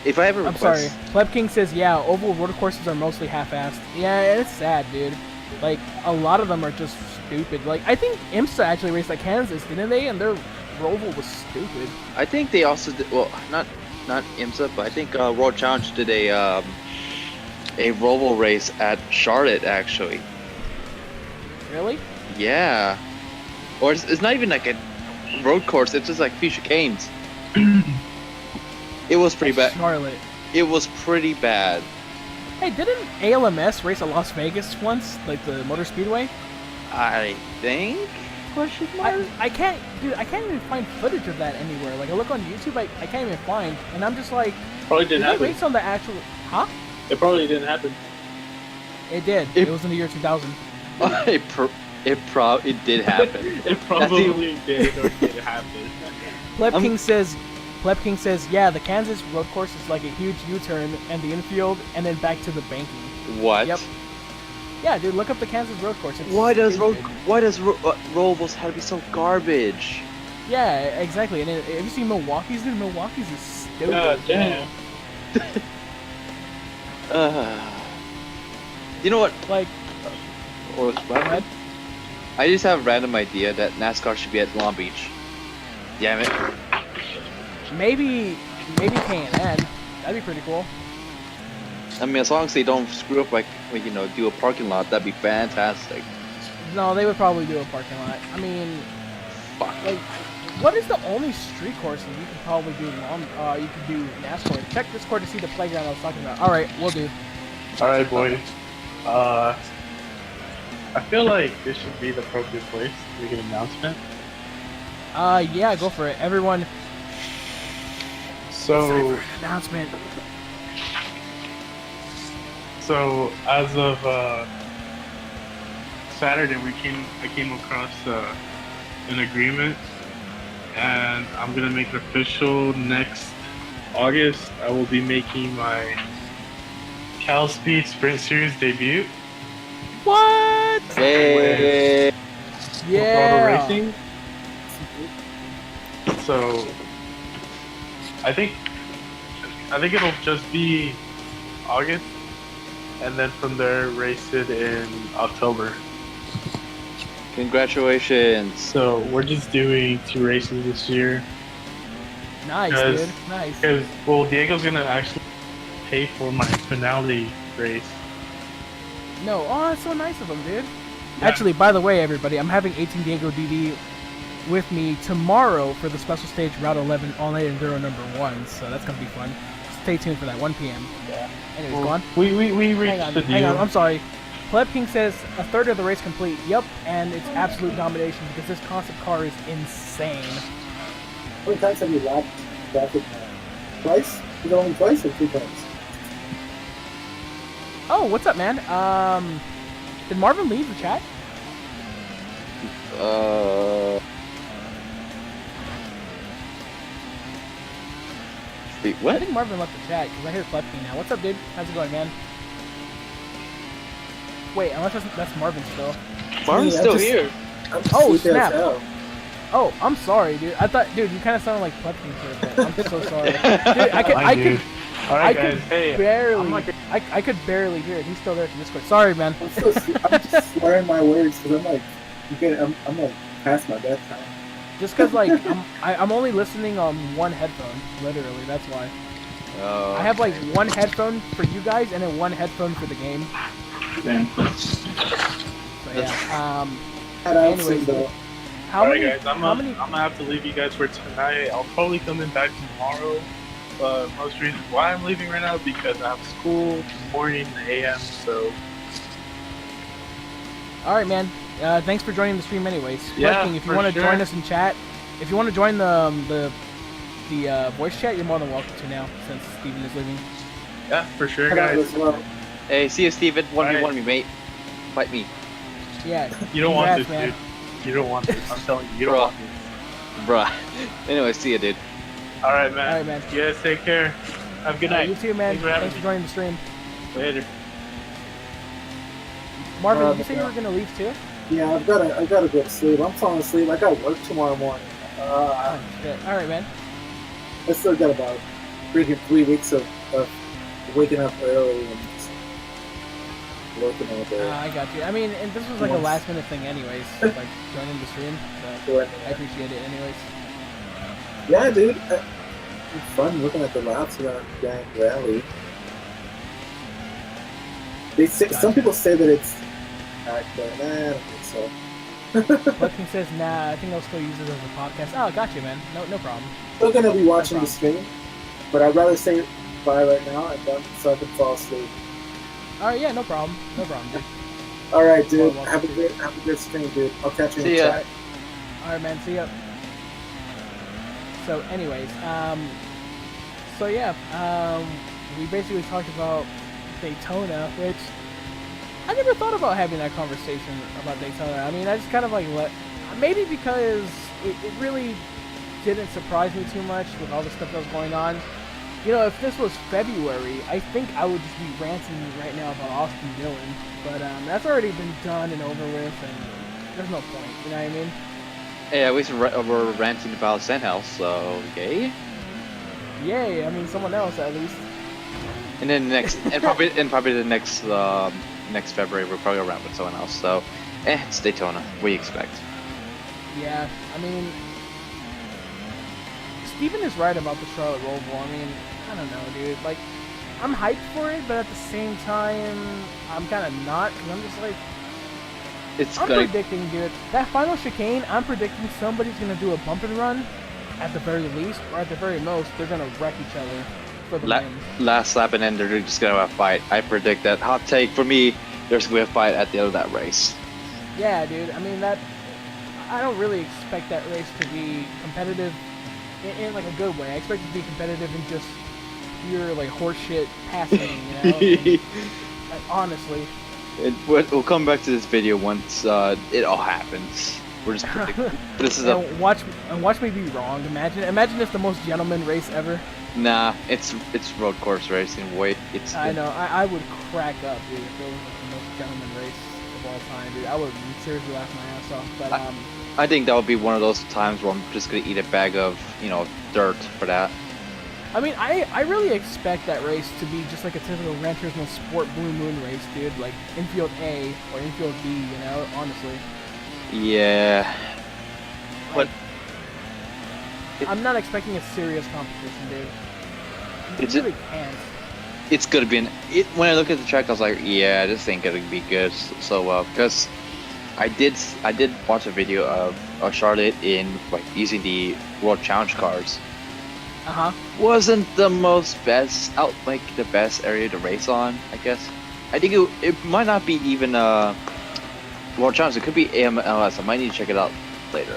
B: if I ever
A: I'm sorry. Pleb King says, yeah, oval road courses are mostly half-assed. Yeah, it's sad, dude. Like, a lot of them are just stupid. Like, I think IMSA actually raced at Kansas, didn't they? And their Roval was stupid.
B: I think they also did, well, not IMSA, but I think World Challenge did a Roval race at Charlotte, actually.
A: Really?
B: Yeah. Or it's not even like a road course, it's just like few chicanes. It was pretty bad.
A: Charlotte.
B: It was pretty bad.
A: Hey, didn't ALMS race at Las Vegas once? Like the Motor Speedway?
B: I think? Question mark?
A: I can't, dude, I can't even find footage of that anywhere. Like, I look on YouTube, I can't even find, and I'm just like,
C: Probably
A: did
C: didn't
A: they
C: happen.
A: race on the actual, huh?
C: It probably didn't happen.
A: It did. It was in the year 2000.
B: It did happen.
C: It probably did or did happen.
A: Pleb King says, yeah, the Kansas road course is like a huge U-turn and the infield, and then back to the banking.
B: What?
A: Yep. Yeah, dude, look up the Kansas road course. It's
B: Why
A: stupid.
B: does Rovals have to be so garbage?
A: Yeah, exactly. And then, have you seen Milwaukee's? Dude, Milwaukee's is stupid.
C: God damn.
B: You know what?
A: Like,
B: Or
A: go ahead.
B: I just have a random idea that NASCAR should be at Long Beach. Damn it.
A: Maybe K&N. That'd be pretty cool.
B: I mean, as long as they don't screw up, like you know, do a parking lot, that'd be fantastic.
A: No, they would probably do a parking lot. I mean,
B: Fuck.
A: like, what is the only street course that you could probably do you could do NASCAR? Check Discord to see the playground I was talking about. All right, we'll do.
C: All right, boys. I feel like this should be the appropriate place to make an announcement.
A: Yeah, go for it. Everyone,
C: So,
A: announcement.
C: so as of Saturday, I came across an agreement, and I'm gonna make it official next August. I will be making my Cal Speed Sprint Series debut.
A: What?
B: Hey.
A: Yeah.
C: Auto racing. So I think it'll just be August, and then from there race it in October.
B: Congratulations.
C: So we're just doing 2 races this year.
A: Nice,
C: Because-
A: dude. Nice.
C: Because, well, Diego's gonna actually pay for my finale race.
A: No, oh, that's so nice of him, dude.
C: Yeah.
A: Actually, by the way, everybody, I'm having 18 Diego DD with me tomorrow for the special stage Route 11 All Night Enduro number 1, so that's gonna be fun. Stay tuned for that, 1 p.m.
C: Yeah.
A: Anyways,
C: Well,
A: go on.
C: We reached
A: Hang on,
C: the
A: hang
C: deal.
A: on, I'm sorry. Pleb King says a third of the race complete. Yep, and it's absolute domination because this concept car is insane.
D: How many times have you lapped back with twice? Is it only twice or 3 times?
A: Oh, what's up, man? Did Marvin leave the chat?
B: Wait,
A: I
B: what?
A: think Marvin left the chat because I hear Pleb King now. What's up, dude? How's it going, man? Wait, unless that's Marvin still.
B: Marvin's
D: Yeah,
B: still
D: just-
B: here.
D: I'm
A: Oh,
D: sleepy as
A: snap.
D: hell.
A: Oh, I'm sorry, dude. I thought, dude, you kind of sounded like Pleb King for a bit. I'm so sorry. Dude, I could
C: Alright,
A: I
C: guys.
A: could
C: Hey,
A: barely,
C: I'm like,
A: I could barely hear it. He's still there from Discord. Sorry, man.
D: I'm just slurring my words because I'm like, I'm like past my bedtime.
A: Just because, like, I'm only listening on one headphone. Literally, that's why.
B: Oh,
A: I have like one headphone for you guys and then one headphone for the game.
C: man.
A: So yeah.
D: Head out
A: Anyways,
D: soon, though.
A: How
C: Alright,
A: many?
C: guys, I'm
A: how many?
C: gonna have to leave you guys for tonight. I'll probably come in back tomorrow. Most reasons why I'm leaving right now because I have school in the morning, AM. So
A: All right, man. Thanks for joining the stream, anyways.
C: Yeah,
A: Pleb King, if you
C: for
A: want to
C: sure.
A: join us in chat, if you want to join the voice chat, you're more than welcome to now, since Steven is leaving.
C: yeah, for sure,
D: Head out
C: guys.
D: as well.
B: Hey, see you, Steven. 1v1 me, mate. Fight me.
A: Yeah.
C: You don't want
A: Congrats,
C: this,
A: man.
C: dude. You don't want this. I'm telling you, you don't
B: Bro.
C: want this.
B: Bruh. Anyway, see you, dude.
C: All right, man.
A: All right, man.
C: You guys take care. Have a good night.
A: You too, man.
C: Thanks for having
A: Thanks for
C: me.
A: joining the stream.
C: Later.
A: Marvin, you say you were gonna leave too?
D: Yeah, I gotta go to sleep. I'm falling asleep. I got work tomorrow morning.
A: Oh, shit. All right, man.
D: I still got about freaking 3 weeks of waking up early and looking over.
A: I got you. I mean, and this was like a
D: Once-
A: last minute thing, anyways. Like joining the stream, so
D: Doing
A: I appreciate it, anyways.
D: Yeah, dude. It's fun looking at the laps around Grand Rally. They say,
A: Gotcha.
D: Some people say that it's back, but nah, I don't think so.
A: Bucking says, nah, I think I'll still use it as a podcast. Oh, got you, man. No problem.
D: Still gonna be watching
A: No
D: the stream, but I'd rather say bye right now and then so I can fall asleep.
A: All right, yeah, no problem, dude.
D: All right, dude.
A: Well,
D: Have a good stream, dude. I'll catch you in
B: See
D: the
B: ya.
D: chat.
A: All right, man. See ya. So, anyways, so yeah, we basically talked about Daytona, which I never thought about having that conversation about Daytona. I mean, I just kind of like maybe because it really didn't surprise me too much with all the stuff that was going on. You know, if this was February, I think I would just be ranting right now about Austin Dillon. But that's already been done and over with, and there's no point. You know what I mean?
B: Hey, at least we're ranting about Stenhouse, so yay.
A: Yay! I mean, someone else at least.
B: And then probably the next February we're probably around with someone else. So, it's Daytona. What do you expect?
A: Yeah, I mean, Steven is right about the Charlotte Roval. I mean, I don't know, dude. Like, I'm hyped for it, but at the same time, I'm kind of not. Cause I'm just like, I'm predicting, dude. That final chicane, I'm predicting somebody's gonna do a bump and run, at the very least, or at the very most, they're gonna wreck each other for the win.
B: Last lap, and then they're just gonna have a fight. I predict that. Hot take for me. There's gonna be a fight at the end of that race.
A: Yeah, dude. I mean, I don't really expect that race to be competitive in like a good way. I expect it to be competitive in just pure like horseshit passing, you know? Like, honestly.
B: We'll come back to this video once it all happens. We're just predicting. This is
A: watch me be wrong. Imagine it's the most gentleman race ever.
B: Nah, it's road course racing. Wait, it's.
A: I know. I would crack up, dude, if it was like the most gentleman race of all time, dude. I would seriously laugh my ass off. But
B: I think that would be one of those times where I'm just gonna eat a bag of dirt for that.
A: I mean, I really expect that race to be just like a typical Gran Turismo Sport Blue Moon race, dude. Like infield A or infield B, you know, honestly.
B: Yeah.
A: Like,
B: but
A: I'm not expecting a serious competition, dude.
B: It's
A: You really can't.
B: it's gonna be when I look at the track, I was like, yeah, this ain't gonna be good so well because I did watch a video of Charlotte in like using the World Challenge cars. Wasn't the the best area to race on, I guess. I think it might not be even World Challenge. It could be AMLS. I might need to check it out later.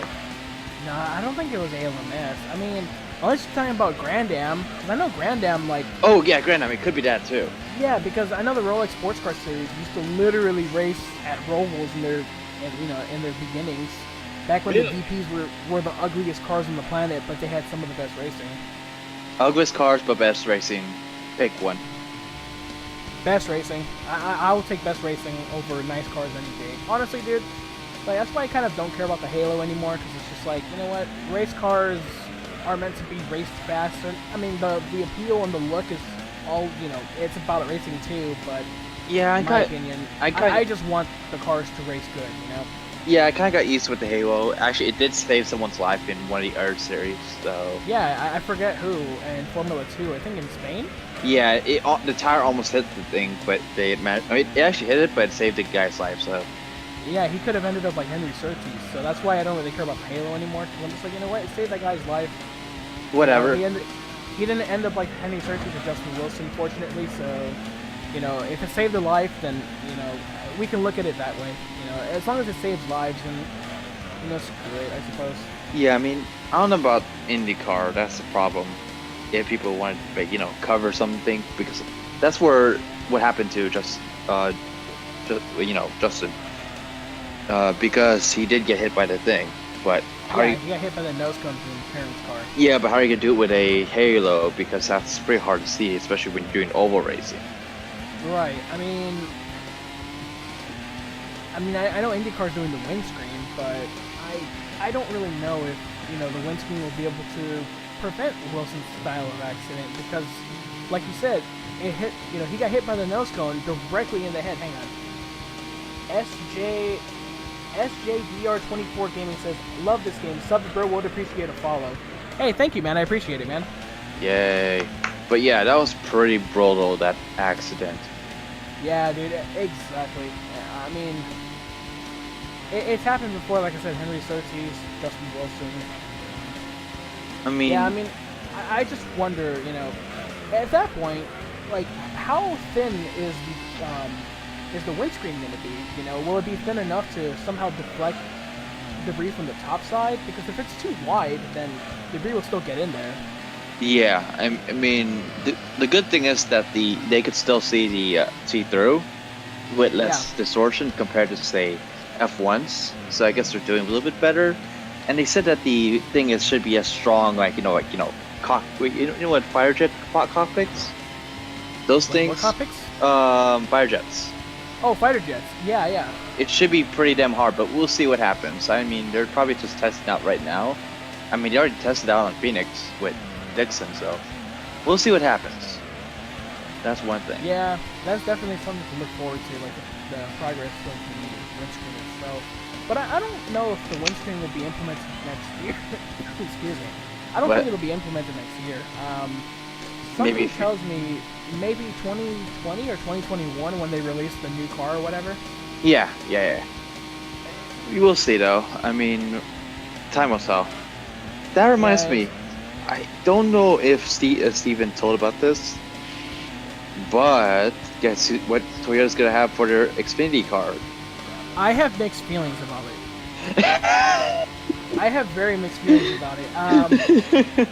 A: No, I don't think it was ALMS. I mean, unless you're talking about Grand Am, because I know Grand Am, like...
B: Oh, yeah, Grand Am. It could be that, too.
A: Yeah, because I know the Rolex Sports Car Series used to literally race at Rovals in their beginnings. Back when the DPs were the ugliest cars on the planet, but they had some of the best racing.
B: Ugliest cars, but best racing. Pick one.
A: Best racing. I will take best racing over nice cars any day. Honestly, dude, like that's why I kind of don't care about the Halo anymore, because it's just like, you know what, race cars are meant to be raced fast. And, I mean, the appeal and the look is all, it's about racing too, but
B: yeah,
A: in my opinion, I just want the cars to race good, you know?
B: Yeah, I kind of got used with the Halo. Actually, it did save someone's life in one of the Earth series, so...
A: Yeah, I forget who, in Formula 2, I think in Spain?
B: Yeah, the tire almost hit the thing, but it actually hit it, but it saved the guy's life, so...
A: Yeah, he could have ended up like Henry Surtees, so that's why I don't really care about the Halo anymore, because I'm just like, you know what, it saved that guy's life.
B: Whatever.
A: He didn't end up like Henry Surtees or Justin Wilson, fortunately, so... if it saved a life, then, we can look at it that way. As long as it saves lives, then, screw it, I suppose.
B: Yeah, I mean, I don't know about IndyCar, that's the problem. If people want to, cover something, because that's what happened to Justin. Because he did get hit by the thing, but...
A: he got hit by the nose cone from his parents' car.
B: Yeah, but how are you going to do it with a Halo? Because that's pretty hard to see, especially when you're doing oval racing.
A: Right. I mean, I know IndyCar's doing the windscreen, but I don't really know if the windscreen will be able to prevent Wilson's style of accident, because, like you said, it hit. He got hit by the nose cone directly in the head. Hang on. SJ SJDR24 Gaming says, "Love this game. Sub bro, would appreciate a follow." Hey, thank you, man. I appreciate it, man.
B: Yay. But yeah, that was pretty brutal, that accident.
A: Yeah, dude. Exactly. I mean, it's happened before. Like I said, Henry Surtees, Justin Wilson.
B: I mean,
A: Yeah, I mean, I just wonder, you know, at that point, like, how thin is the windscreen going to be? You know, will it be thin enough to somehow deflect debris from the top side? Because if it's too wide, then debris will still get in there.
B: yeah, I mean, the good thing is that they could still see through with less distortion compared to, say, F1s. So I guess they're doing a little bit better. And they said that the thing should be as strong, like you know, you know what firejet cockpits? Those things.
A: What cockpits?
B: Firejets.
A: Oh, fighter jets. Yeah, yeah.
B: It should be pretty damn hard, but we'll see what happens. I mean, they're probably just testing out right now. I mean, they already tested out on Phoenix with Dixon, so we'll see what happens. That's one thing.
A: Yeah, that's definitely something to look forward to, like the progress of the windscreen itself. But I don't know if the windscreen will be implemented next year. Excuse me. I don't think it'll be implemented next year. Something
B: Maybe
A: tells me maybe 2020 or 2021 when they release the new car or whatever.
B: Yeah. We will see, though. I mean, time will tell. That reminds me. I don't know if Steven told about this, but guess what Toyota's gonna have for their Xfinity car?
A: I have mixed feelings about it. I have very mixed feelings about it.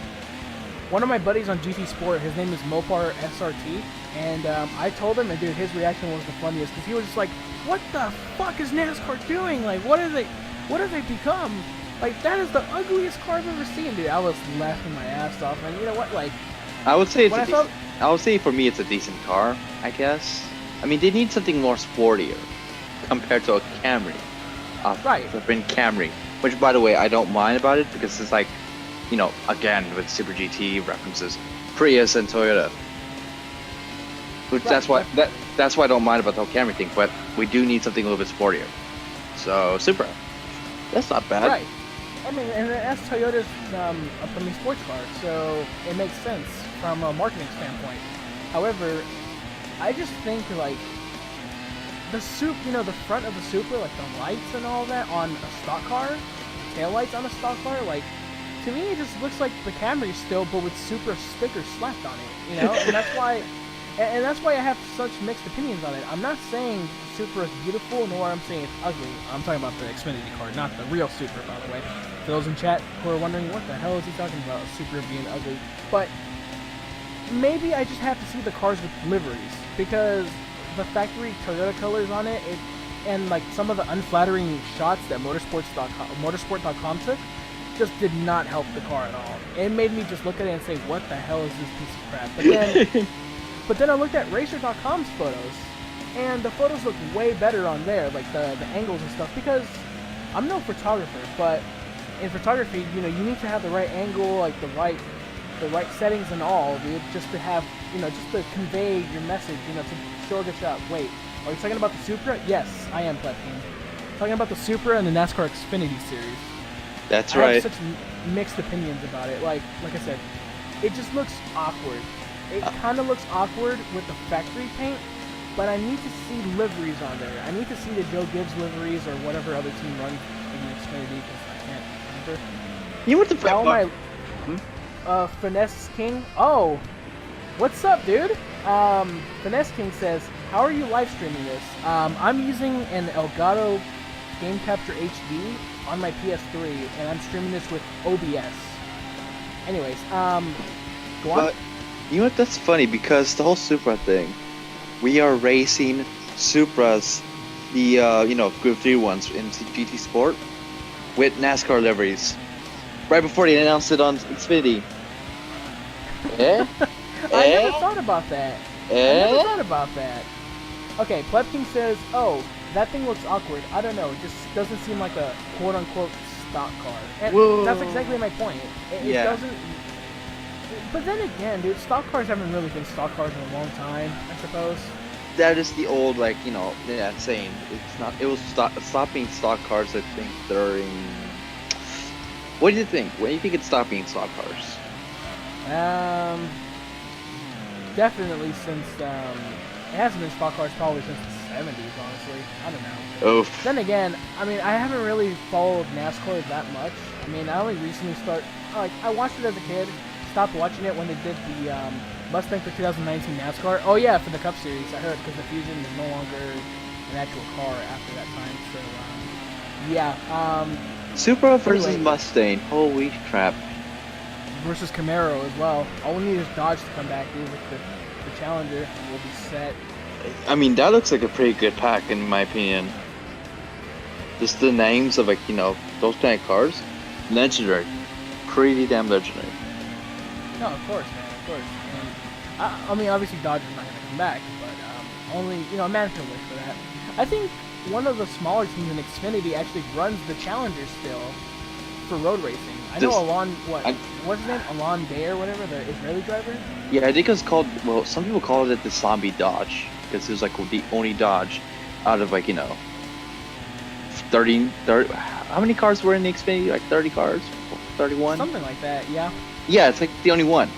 A: One of my buddies on GT Sport, his name is Mopar SRT, and I told him, and dude, his reaction was the funniest, because he was just like, "What the fuck is NASCAR doing? Like, what have they become? Like, that is the ugliest car I've ever seen, dude." I was laughing my ass off, and you know what? Like,
B: I would say
A: I
B: would say for me it's a decent car, I guess. I mean, they need something more sportier compared to a Camry.
A: Right.
B: Flippin' Camry, which, by the way, I don't mind about it because it's like, you know, again with Super GT references, Prius and Toyota. Which that's why I don't mind about the whole Camry thing. But we do need something a little bit sportier. So Supra, that's not bad.
A: Right. I mean, and that's Toyota's upcoming sports car, so it makes sense from a marketing standpoint. However, I just think like the front of the Supra, like the lights and all that on a stock car, tail lights on a stock car, like, to me it just looks like the Camry still, but with Supra stickers slapped on it, you know, and that's why I have such mixed opinions on it. I'm not saying Supra is beautiful, nor I'm saying it's ugly. I'm talking about the Xfinity car, not the real Supra, by the way. For those in chat who are wondering, what the hell is he talking about, Supra being ugly? But maybe I just have to see the cars with liveries, because the factory Toyota colors on it, and like some of the unflattering shots that motorsport.com took just did not help the car at all. It made me just look at it and say, what the hell is this piece of crap? But then I looked at Racer.com's photos, and the photos look way better on there, like the angles and stuff, because I'm no photographer, but in photography, you know, you need to have the right angle, like the right settings and all, dude, just to have, you know, just to convey your message, you know, to show the shot. Wait, are you talking about the Supra? Yes, I am, Plebkin. Talking about the Supra and the NASCAR Xfinity series.
B: That's
A: I
B: right.
A: have such mixed opinions about it. Like I said, it just looks awkward. It kind of looks awkward with the factory paint, but I need to see liveries on there. I need to see the Joe Gibbs liveries or whatever other team runs in Xfinity, because I can't remember.
B: You went to
A: How am I? Finesse King. Oh, what's up, dude? Finesse King says, "How are you live streaming this?" I'm using an Elgato Game Capture HD on my PS3, and I'm streaming this with OBS. Anyways, go on.
B: But you know what? That's funny, because the whole Supra thing, we are racing Supras, the Group 3 ones in GT Sport, with NASCAR liveries, right before they announced it on Xfinity. Eh?
A: I never thought about that. I never thought about that. Okay, Plebkin says, "Oh, that thing looks awkward. I don't know. It just doesn't seem like a quote-unquote stock car." And
B: Whoa.
A: that's exactly my point. It doesn't. But then again, dude, stock cars haven't really been stock cars in a long time, I suppose.
B: that is the old saying. It's not. It was stop being stock cars. I think during. What do you think? When do you think it stopped being stock cars?
A: Definitely since it hasn't been stock cars probably since the 70s. Honestly, I don't know.
B: Oh.
A: Then again, I mean, I haven't really followed NASCAR that much. I mean, I only recently I watched it as a kid. Stopped watching it when they did the Mustang for 2019 NASCAR. Oh yeah, for the Cup Series. I heard because the Fusion is no longer an actual car after that time. So
B: Supra versus
A: Anyway.
B: Mustang. Holy crap!
A: versus Camaro as well. All we need is Dodge to come back, dude. With the Challenger, we'll be set.
B: I mean, that looks like a pretty good pack in my opinion. Just the names of those kind of cars, legendary, pretty damn legendary.
A: No, of course, man, of course. And I mean, obviously Dodge is not going to come back, but only a man can wish for that. I think one of the smaller teams in Xfinity actually runs the Challenger still for road racing. I know what's his name? Alon Day or whatever, the Israeli driver?
B: Yeah, I think it's called, well, some people call it the Zombie Dodge, because it was like the only Dodge out of 30, how many cars were in the Xfinity? Like 30 cars? 31?
A: Something like that, yeah.
B: Yeah, it's like the only one.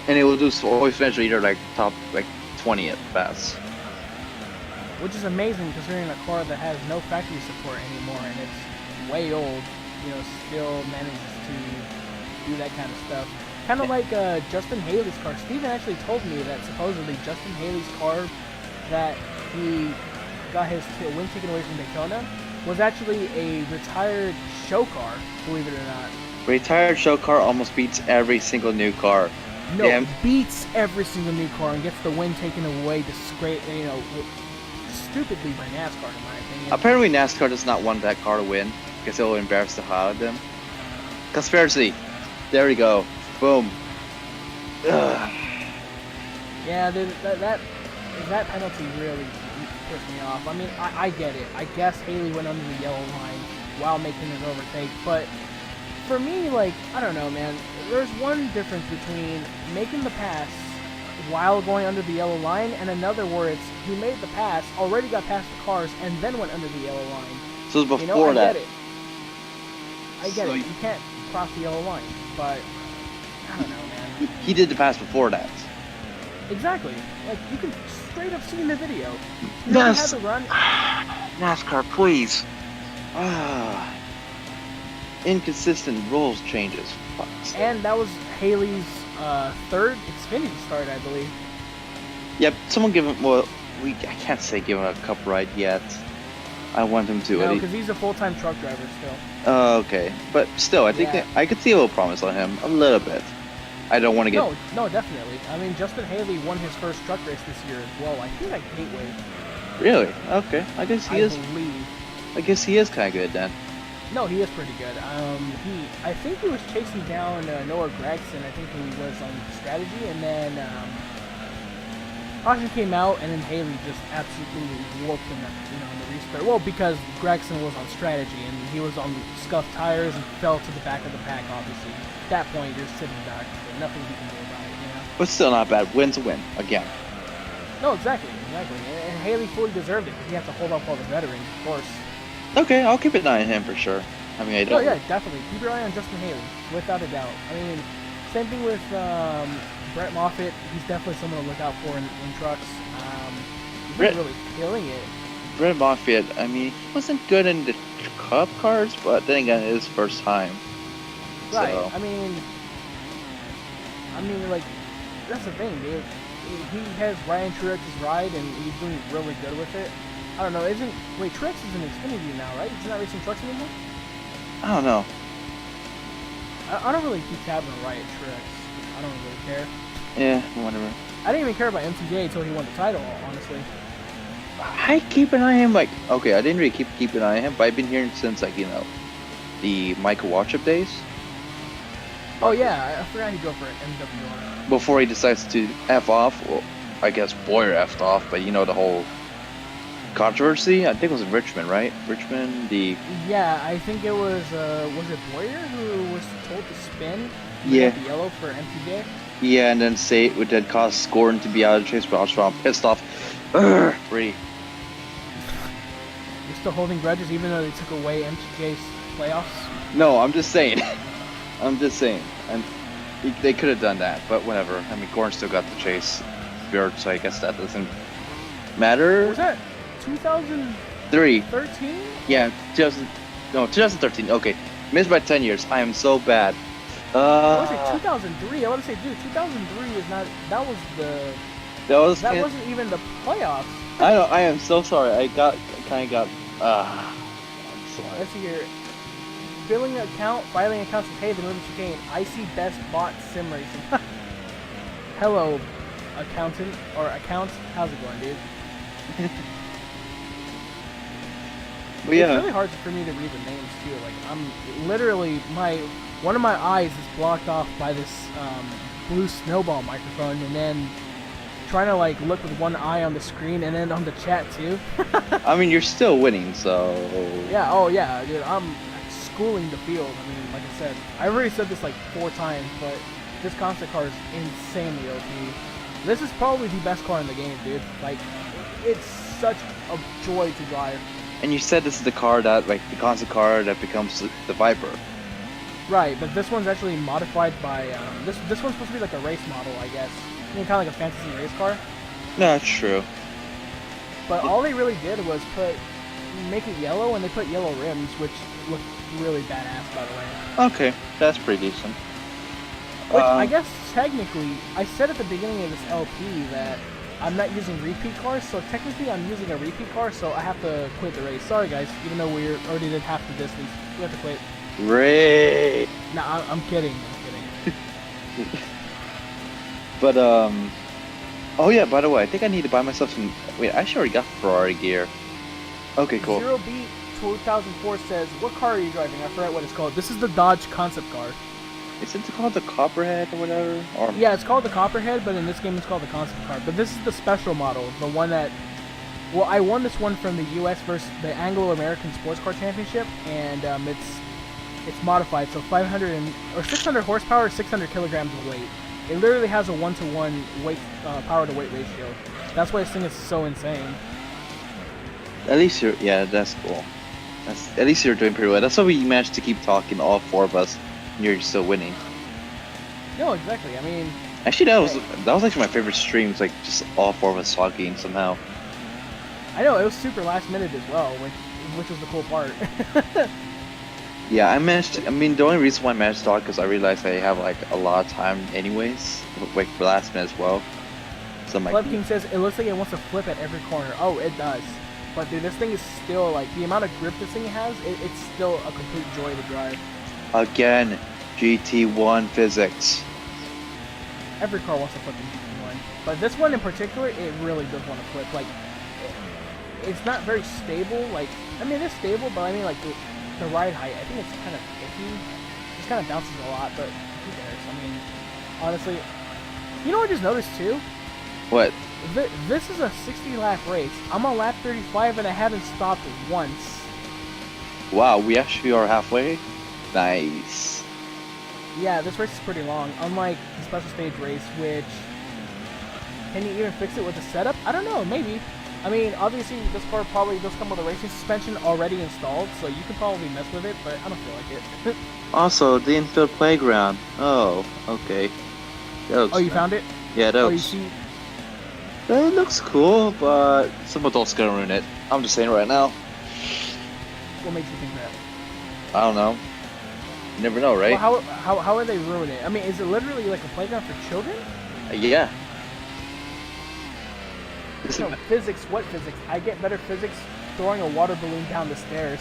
B: And it will just always eventually either top 20 at best.
A: Which is amazing considering a car that has no factory support anymore and it's way old, still manages to do that kind of stuff. Kind of like Justin Haley's car. Steven actually told me that supposedly Justin Haley's car that he got his win taken away from Daytona was actually a retired show car, believe it or not.
B: Retired show car almost beats every single new car.
A: No,
B: Damn.
A: beats every single new car and gets the win taken away stupidly by NASCAR, in my opinion.
B: Apparently NASCAR does not want that car to win because it will embarrass the hell out of them. Conspiracy. There we go. Boom. Ugh.
A: Yeah, that penalty really pissed me off. I mean, I get it. I guess Haley went under the yellow line while making his overtake, but for me, I don't know, man. There's one difference between making the pass while going under the yellow line and another where it's he made the pass, already got past the cars, and then went under the yellow line.
B: So it was before that.
A: I get it. You can't cross the yellow line, but I don't know, man.
B: He did the pass before that.
A: Exactly. You can straight up see in the video.
B: Yes.
A: Had to run.
B: NASCAR, please. Inconsistent rules changes.
A: And that was Haley's third Xfinity start, I believe.
B: Yep, someone give him, I can't say give him a cup ride yet. I want him to.
A: No, because he's a full-time truck driver still.
B: Okay. But still, I think I could see a little promise on him. A little bit. I don't want to get...
A: No, definitely. I mean, Justin Haley won his first truck race this year as well. I think at Gateway.
B: Really? Okay. I guess he is.
A: Believe.
B: I guess he is kind of good then.
A: No, he is pretty good. I think he was chasing down Noah Gragson. I think he was on strategy, and then Caution came out, and then Haley just absolutely whooped him in the restart. Well, because Gregson was on strategy, and he was on scuffed tires and fell to the back of the pack, obviously. At that point, you're sitting back, so nothing you can do about it,
B: But still not bad. Win's a win, again.
A: No, exactly. And Haley fully deserved it, because he had to hold off all the veterans, of course.
B: Okay, I'll keep an eye on him for sure. I mean, I don't...
A: Oh, yeah, definitely. Keep your eye on Justin Haley, without a doubt. I mean, same thing with Brett Moffitt. He's definitely someone to look out for in trucks. He's really killing it.
B: Brett Moffitt, I mean, he wasn't good in the Cup cars, but then again, it is his first time.
A: Right.
B: So.
A: I mean, that's the thing, dude. He has Ryan Truex's ride, and he's doing really good with it. I don't know. Truex is in Xfinity now, right? He's not racing trucks anymore.
B: I don't know.
A: I don't really keep tabs on Riot Truex. I don't really care.
B: Yeah, whatever.
A: I didn't even care about MTJ until he won the title, honestly.
B: I keep an eye on him, I didn't really keep an eye on him, but I've been hearing since, the Michael Watchup days.
A: Oh, yeah. I forgot he drove for MWR.
B: Before he decides to F off, well, I guess Boyer F'd off, but the whole controversy? I think it was in Richmond, right? Richmond,
A: Yeah, I think it was it Boyer who was told to spin?
B: Yeah.
A: The yellow for MTJ?
B: Yeah, and then say it would then cause Gordon to be out of the chase, but Armstrong pissed off. Free.
A: You're still holding grudges even though they took away MTJ's playoffs?
B: No, I'm just saying. I'm just saying. And they could have done that, but whatever. I mean, Gordon still got the chase spirit, so I guess that doesn't matter.
A: Was that 2013?
B: 3. Yeah, 2013. Okay, missed by 10 years. I am so bad.
A: What was it, 2003? I want to say, dude, 2003 is not. That was the. That wasn't even the playoffs.
B: I know. I am so sorry. I kind of got. I'm sorry.
A: Let's see here. Billing account, filing accounts to pay the limit chicane. Icy best bot sim racing. Hello, accountant or account. How's it going, dude?
B: But yeah.
A: It's really hard for me to read the names too. Like I'm literally one of my eyes is blocked off by this blue snowball microphone, and then trying to like look with one eye on the screen and then on the chat too.
B: I mean, you're still winning, so.
A: Yeah. Oh yeah, dude. I'm schooling the field. I mean, like I said, I've already said this like 4 times, but this concept car is insanely OP. This is probably the best car in the game, dude. Like, it's such a joy to drive.
B: And you said this is the car that, like, the concept car that becomes the Viper.
A: Right, but this one's actually modified by, this one's supposed to be like a race model, I guess. I mean, kind of like a fantasy race car.
B: No, that's true.
A: But all they really did was make it yellow, and they put yellow rims, which look really badass, by the way.
B: Okay, that's pretty decent.
A: Which, I guess, technically, I said at the beginning of this LP that I'm not using repeat cars, so technically I'm using a repeat car, so I have to quit the race. Sorry, guys, even though we already did half the distance, we have to quit.
B: Great.
A: Nah, I'm kidding.
B: But, oh yeah, by the way, I think I need to buy myself some, wait, I actually already got Ferrari gear. Okay, cool.
A: 0B 2004 says, what car are you driving? I forgot what it's called. This is the Dodge concept car.
B: Is it called the Copperhead or whatever? Or...
A: Yeah, it's called the Copperhead, but in this game it's called the concept car. But this is the special model, the one that... Well, I won this one from the US versus the Anglo-American Sports Car Championship, and it's modified, so 600 horsepower, 600 kilograms of weight. It literally has a 1-to-1 weight power to weight ratio. That's why this thing is so insane.
B: At least you're, yeah, that's cool. At least you're doing pretty well. That's why we managed to keep talking, all 4 of us, and you're still winning.
A: No, exactly. I mean,
B: actually, that was actually my favorite streams. Like, just all 4 of us talking somehow.
A: I know, it was super last minute as well, which was the cool part.
B: Yeah, I mean, the only reason why I managed to talk is I realized I have like a lot of time anyways, like for last minute as well. So I'm like,
A: Club King says it looks like it wants to flip at every corner. Oh, it does. But dude, this thing is still like the amount of grip this thing has. It's still a complete joy to drive.
B: again, GT1 physics.
A: Every car wants to flip in GT1, but this one in particular, it really does want to flip. Like, it's not very stable. Like, I mean, it's stable, but I mean, like the ride height, I think it's kind of iffy. It just kind of bounces a lot, but who cares? I mean, honestly, you know what I just noticed too?
B: What?
A: This is a 60-lap race. I'm on lap 35 and I haven't stopped once.
B: Wow, we actually are halfway? Nice.
A: Yeah, this race is pretty long. Unlike the special stage race, which... Can you even fix it with the setup? I don't know, maybe. I mean, obviously, this car probably does come with a racing suspension already installed, so you can probably mess with it, but I don't feel like it.
B: Also, the infield playground. Oh, okay.
A: Oh, you found it?
B: Yeah, that
A: Oh, you
B: looks...
A: see...
B: It looks cool, but some adults gonna ruin it. I'm just saying right now.
A: What makes you think that?
B: I don't know. You never know, right?
A: Well, how are they ruining it? I mean, is it literally like a playground for children?
B: Yeah.
A: No, physics. What physics? I get better physics throwing a water balloon down the stairs.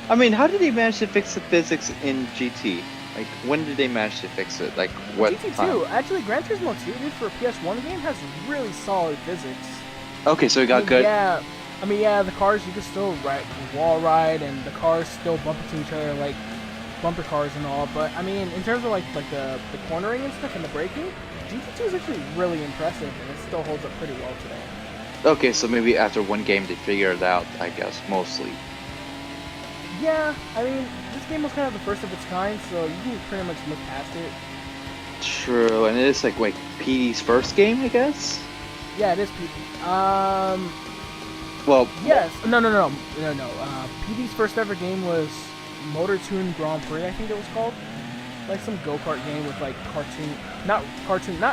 B: I mean, how did they manage to fix the physics in GT? Like, when did they manage to fix it? Like, what
A: GT2,
B: time?
A: actually, Gran Turismo 2, dude, for a PS1 game, has really solid physics.
B: Okay, so it got good.
A: Yeah, I mean, yeah, the cars you can still wall ride, and the cars still bump into each other like bumper cars and all. But I mean, in terms of like the cornering and stuff and the braking, GT2 is actually really impressive, and it still holds up pretty well today.
B: Okay, so maybe after one game they figure it out, I guess, mostly.
A: Yeah, I mean, this game was kind of the first of its kind, so you can pretty much look past it.
B: True, and it is like PD's first game, I guess.
A: Yeah, it is PD.
B: Well,
A: Yes. No. PD's first ever game was Motor Tune Grand Prix, I think it was called. Like some go-kart game with like not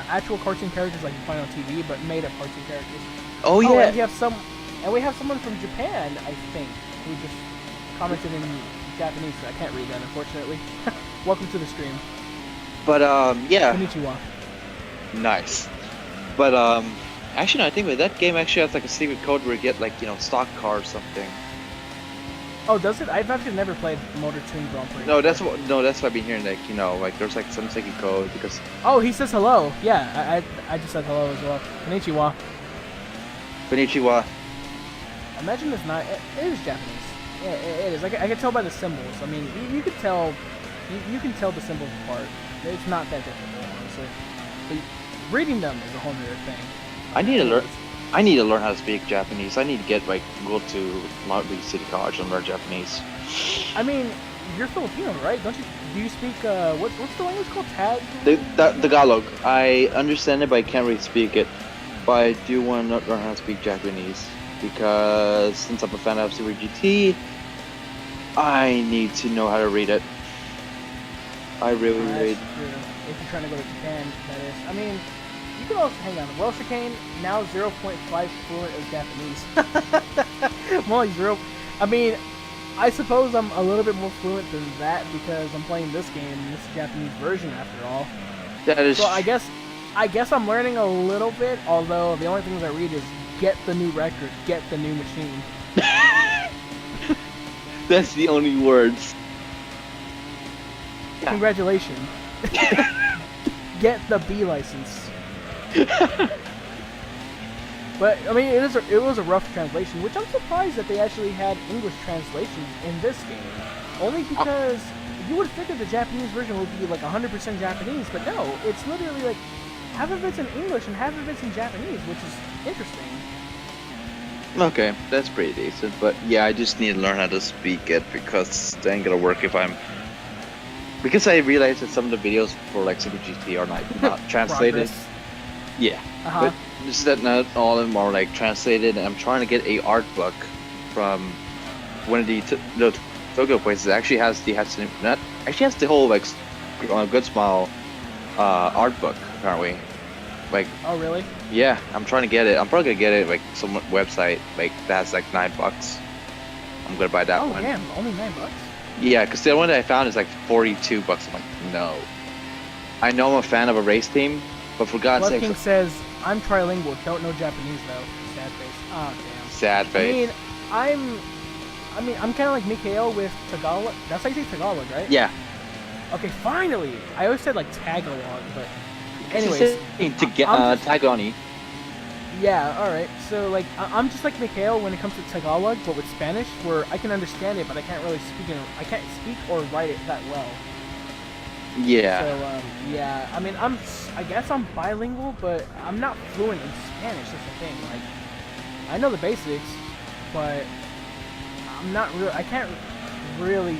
A: actual cartoon characters like you find on TV, but made up cartoon characters.
B: oh
A: And
B: yeah,
A: we have someone from Japan, I think, who just commented in Japanese. I can't read that, unfortunately. Welcome to the stream.
B: but yeah,
A: Konnichiwa.
B: nice. But actually, no, I think with that game actually has like a secret code where you get like stock car or something.
A: Oh, does it? I've actually never played Motor Tune Grand Prix.
B: No, that's what I've been hearing. Like like there's like some secret code because
A: Oh, he says hello. Yeah, I just said hello as well. Konnichiwa.
B: Konnichiwa.
A: Imagine it's not. It is Japanese. Yeah, it is. I can tell by the symbols. I mean, you can tell. You can tell the symbols apart. It's not that difficult, honestly. But reading them is a whole other thing.
B: I need to learn how to speak Japanese. I need to go to Mount Lee City College and learn Japanese.
A: I mean, you're Filipino, right? Don't you? Do you speak? What's the language called?
B: The Tagalog. I understand it, but I can't really speak it. But I do want to learn how to speak Japanese because since I'm a fan of Super GT, I need to know how to read it. I really
A: That's true. If you're trying to go to Japan, that is. I mean, you can also hang on. Well, Chicane now 0.5 fluent of Japanese. More like 0. I mean, I suppose I'm a little bit more fluent than that because I'm playing this game. This is a Japanese version, after all.
B: That is.
A: So I guess I'm learning a little bit. Although the only things I read is get the new record, get the new machine.
B: That's the only words. Yeah.
A: Congratulations. Get the B license. But I mean, it was a rough translation, which I'm surprised that they actually had English translations in this game. Only because you would figure the Japanese version would be like 100% Japanese, but no, it's literally like half of it's in English and half of it's in Japanese, which is interesting.
B: Okay, that's pretty decent. But yeah, I just need to learn how to speak it because it ain't gonna work if I'm. Because I realized that some of the videos for like Super GT are not translated.
A: Progress.
B: Yeah.
A: Uh-huh.
B: But just that not all of them are like translated, and I'm trying to get a art book from one of the Tokyo places. It actually has the whole like Good Smile art book apparently. Like,
A: Oh really?
B: yeah, I'm trying to get it. I'm probably gonna get it like some website like that's like $9. I'm gonna buy that
A: Oh
B: one.
A: damn, only $9.
B: Yeah, because the one that I found is like $42. I'm like, no. I know I'm a fan of a race team, but for God's
A: Blood King
B: sake,
A: says, I'm trilingual, don't know Japanese though. Sad face. Oh damn.
B: sad face.
A: I'm kind of like Mikhail with Tagalog. That's how you say Tagalog, right?
B: Yeah.
A: Okay, finally. I always said like Tagalog, but anyways.
B: Tagani.
A: Yeah, all right. So like, I'm just like Mikhail when it comes to Tagalog, but with Spanish, where I can understand it, but I can't really speak it. I can't speak or write it that well.
B: Yeah.
A: So yeah. I mean, I guess I'm bilingual, but I'm not fluent in Spanish. That's the thing. Like, I know the basics, but I'm not real. I can't really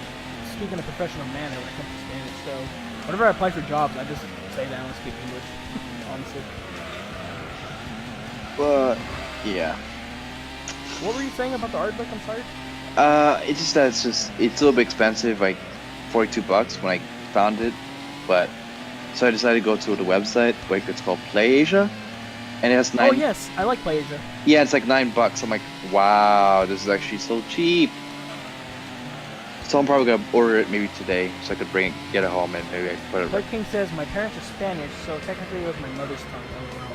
A: speak in a professional manner when it comes to Spanish. So whenever I apply for jobs, I just say that I don't speak English. Honestly.
B: But yeah.
A: What were you saying about the art book? I'm sorry.
B: It's just that it's a little bit expensive, like $42 when I found it, but so I decided to go to the website, like it's called PlayAsia, and it has
A: Oh yes, I like PlayAsia.
B: Yeah, it's like $9. I'm like, wow, this is actually so cheap. So I'm probably gonna order it maybe today, so I could get it home and maybe I can put it.
A: Blood King says my parents are Spanish, so technically it was my mother's tongue.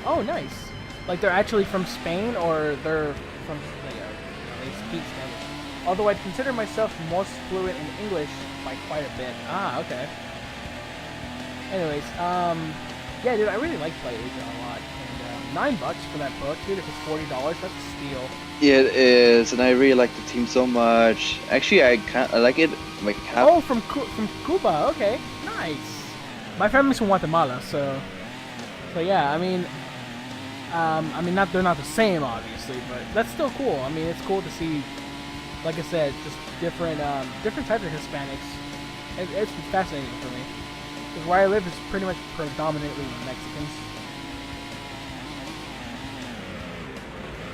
A: Oh, nice. Like they're actually from Spain, or they're from they speak Spanish. Although I'd consider myself most fluent in English by quite a bit. Ah, okay. Anyways, yeah, dude, I really like PlayAsia a lot. And $9 for that book, dude. If it's $40, that's a steal.
B: Yeah, it is, and I really like the team so much. Actually, I like it. Like
A: Oh, from Cuba. Okay, nice. My family's from Guatemala, so yeah. I mean, they're not the same, obviously, but that's still cool. I mean, it's cool to see, like I said, just different types of Hispanics. It's fascinating for me. Because where I live is pretty much predominantly Mexicans.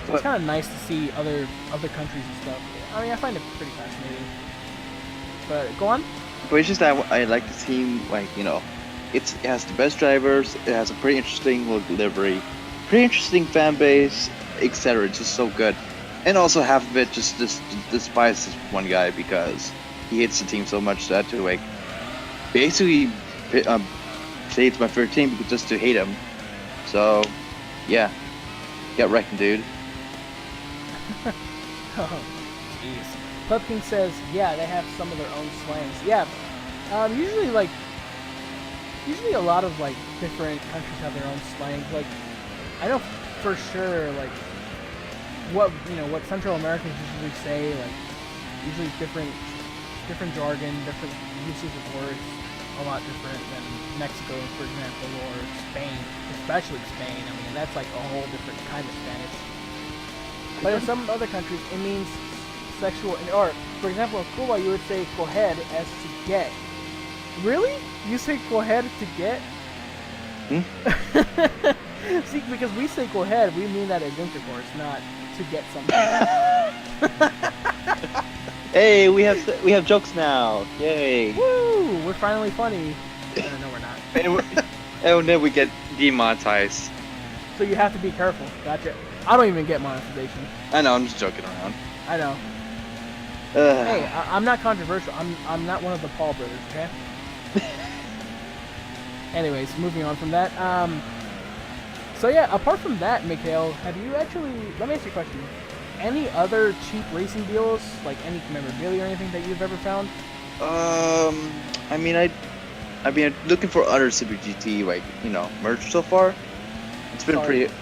A: So it's
B: But-
A: kind of nice to see other countries and stuff. I mean, I find it pretty fascinating. But go on.
B: But it's just that I like the team, like, you know, it has the best drivers, it has a pretty interesting look livery, pretty interesting fan base, etc. It's just so good. And also half of it just despises this one guy because he hates the team so much that to like basically say it's my favorite team just to hate him. So yeah, get wrecked, dude.
A: Oh, jeez. Pupkin says, yeah, they have some of their own slangs. Yeah, usually a lot of like different countries have their own slangs. Like, I know for sure, like what Central Americans usually say, like usually different jargon, different usage of words, a lot different than Mexico, for example, or Spain, especially Spain. I mean, that's like a whole different kind of Spanish. But in some other countries, it means sexual, or for example, in Cuba, you would say coger as to get. Really? You say coger to get? See, because we say coger, we mean that as intercourse, not to get something.
B: Hey, we have jokes now! Yay!
A: Woo! We're finally funny. No, we're not.
B: And then we get demonetized.
A: So you have to be careful. Gotcha. I don't even get monetization.
B: I know, I'm just joking around.
A: I know.
B: Ugh.
A: Hey, I'm not controversial. I'm not one of the Paul brothers, okay? Anyways, moving on from that. So yeah, apart from that, Mikhail, have you actually... Let me ask you a question. Any other cheap racing deals, like any memorabilia or anything that you've ever found?
B: I mean, I'm looking for other Super GT, like, you know, merch so far. It's been
A: Sorry.
B: pretty...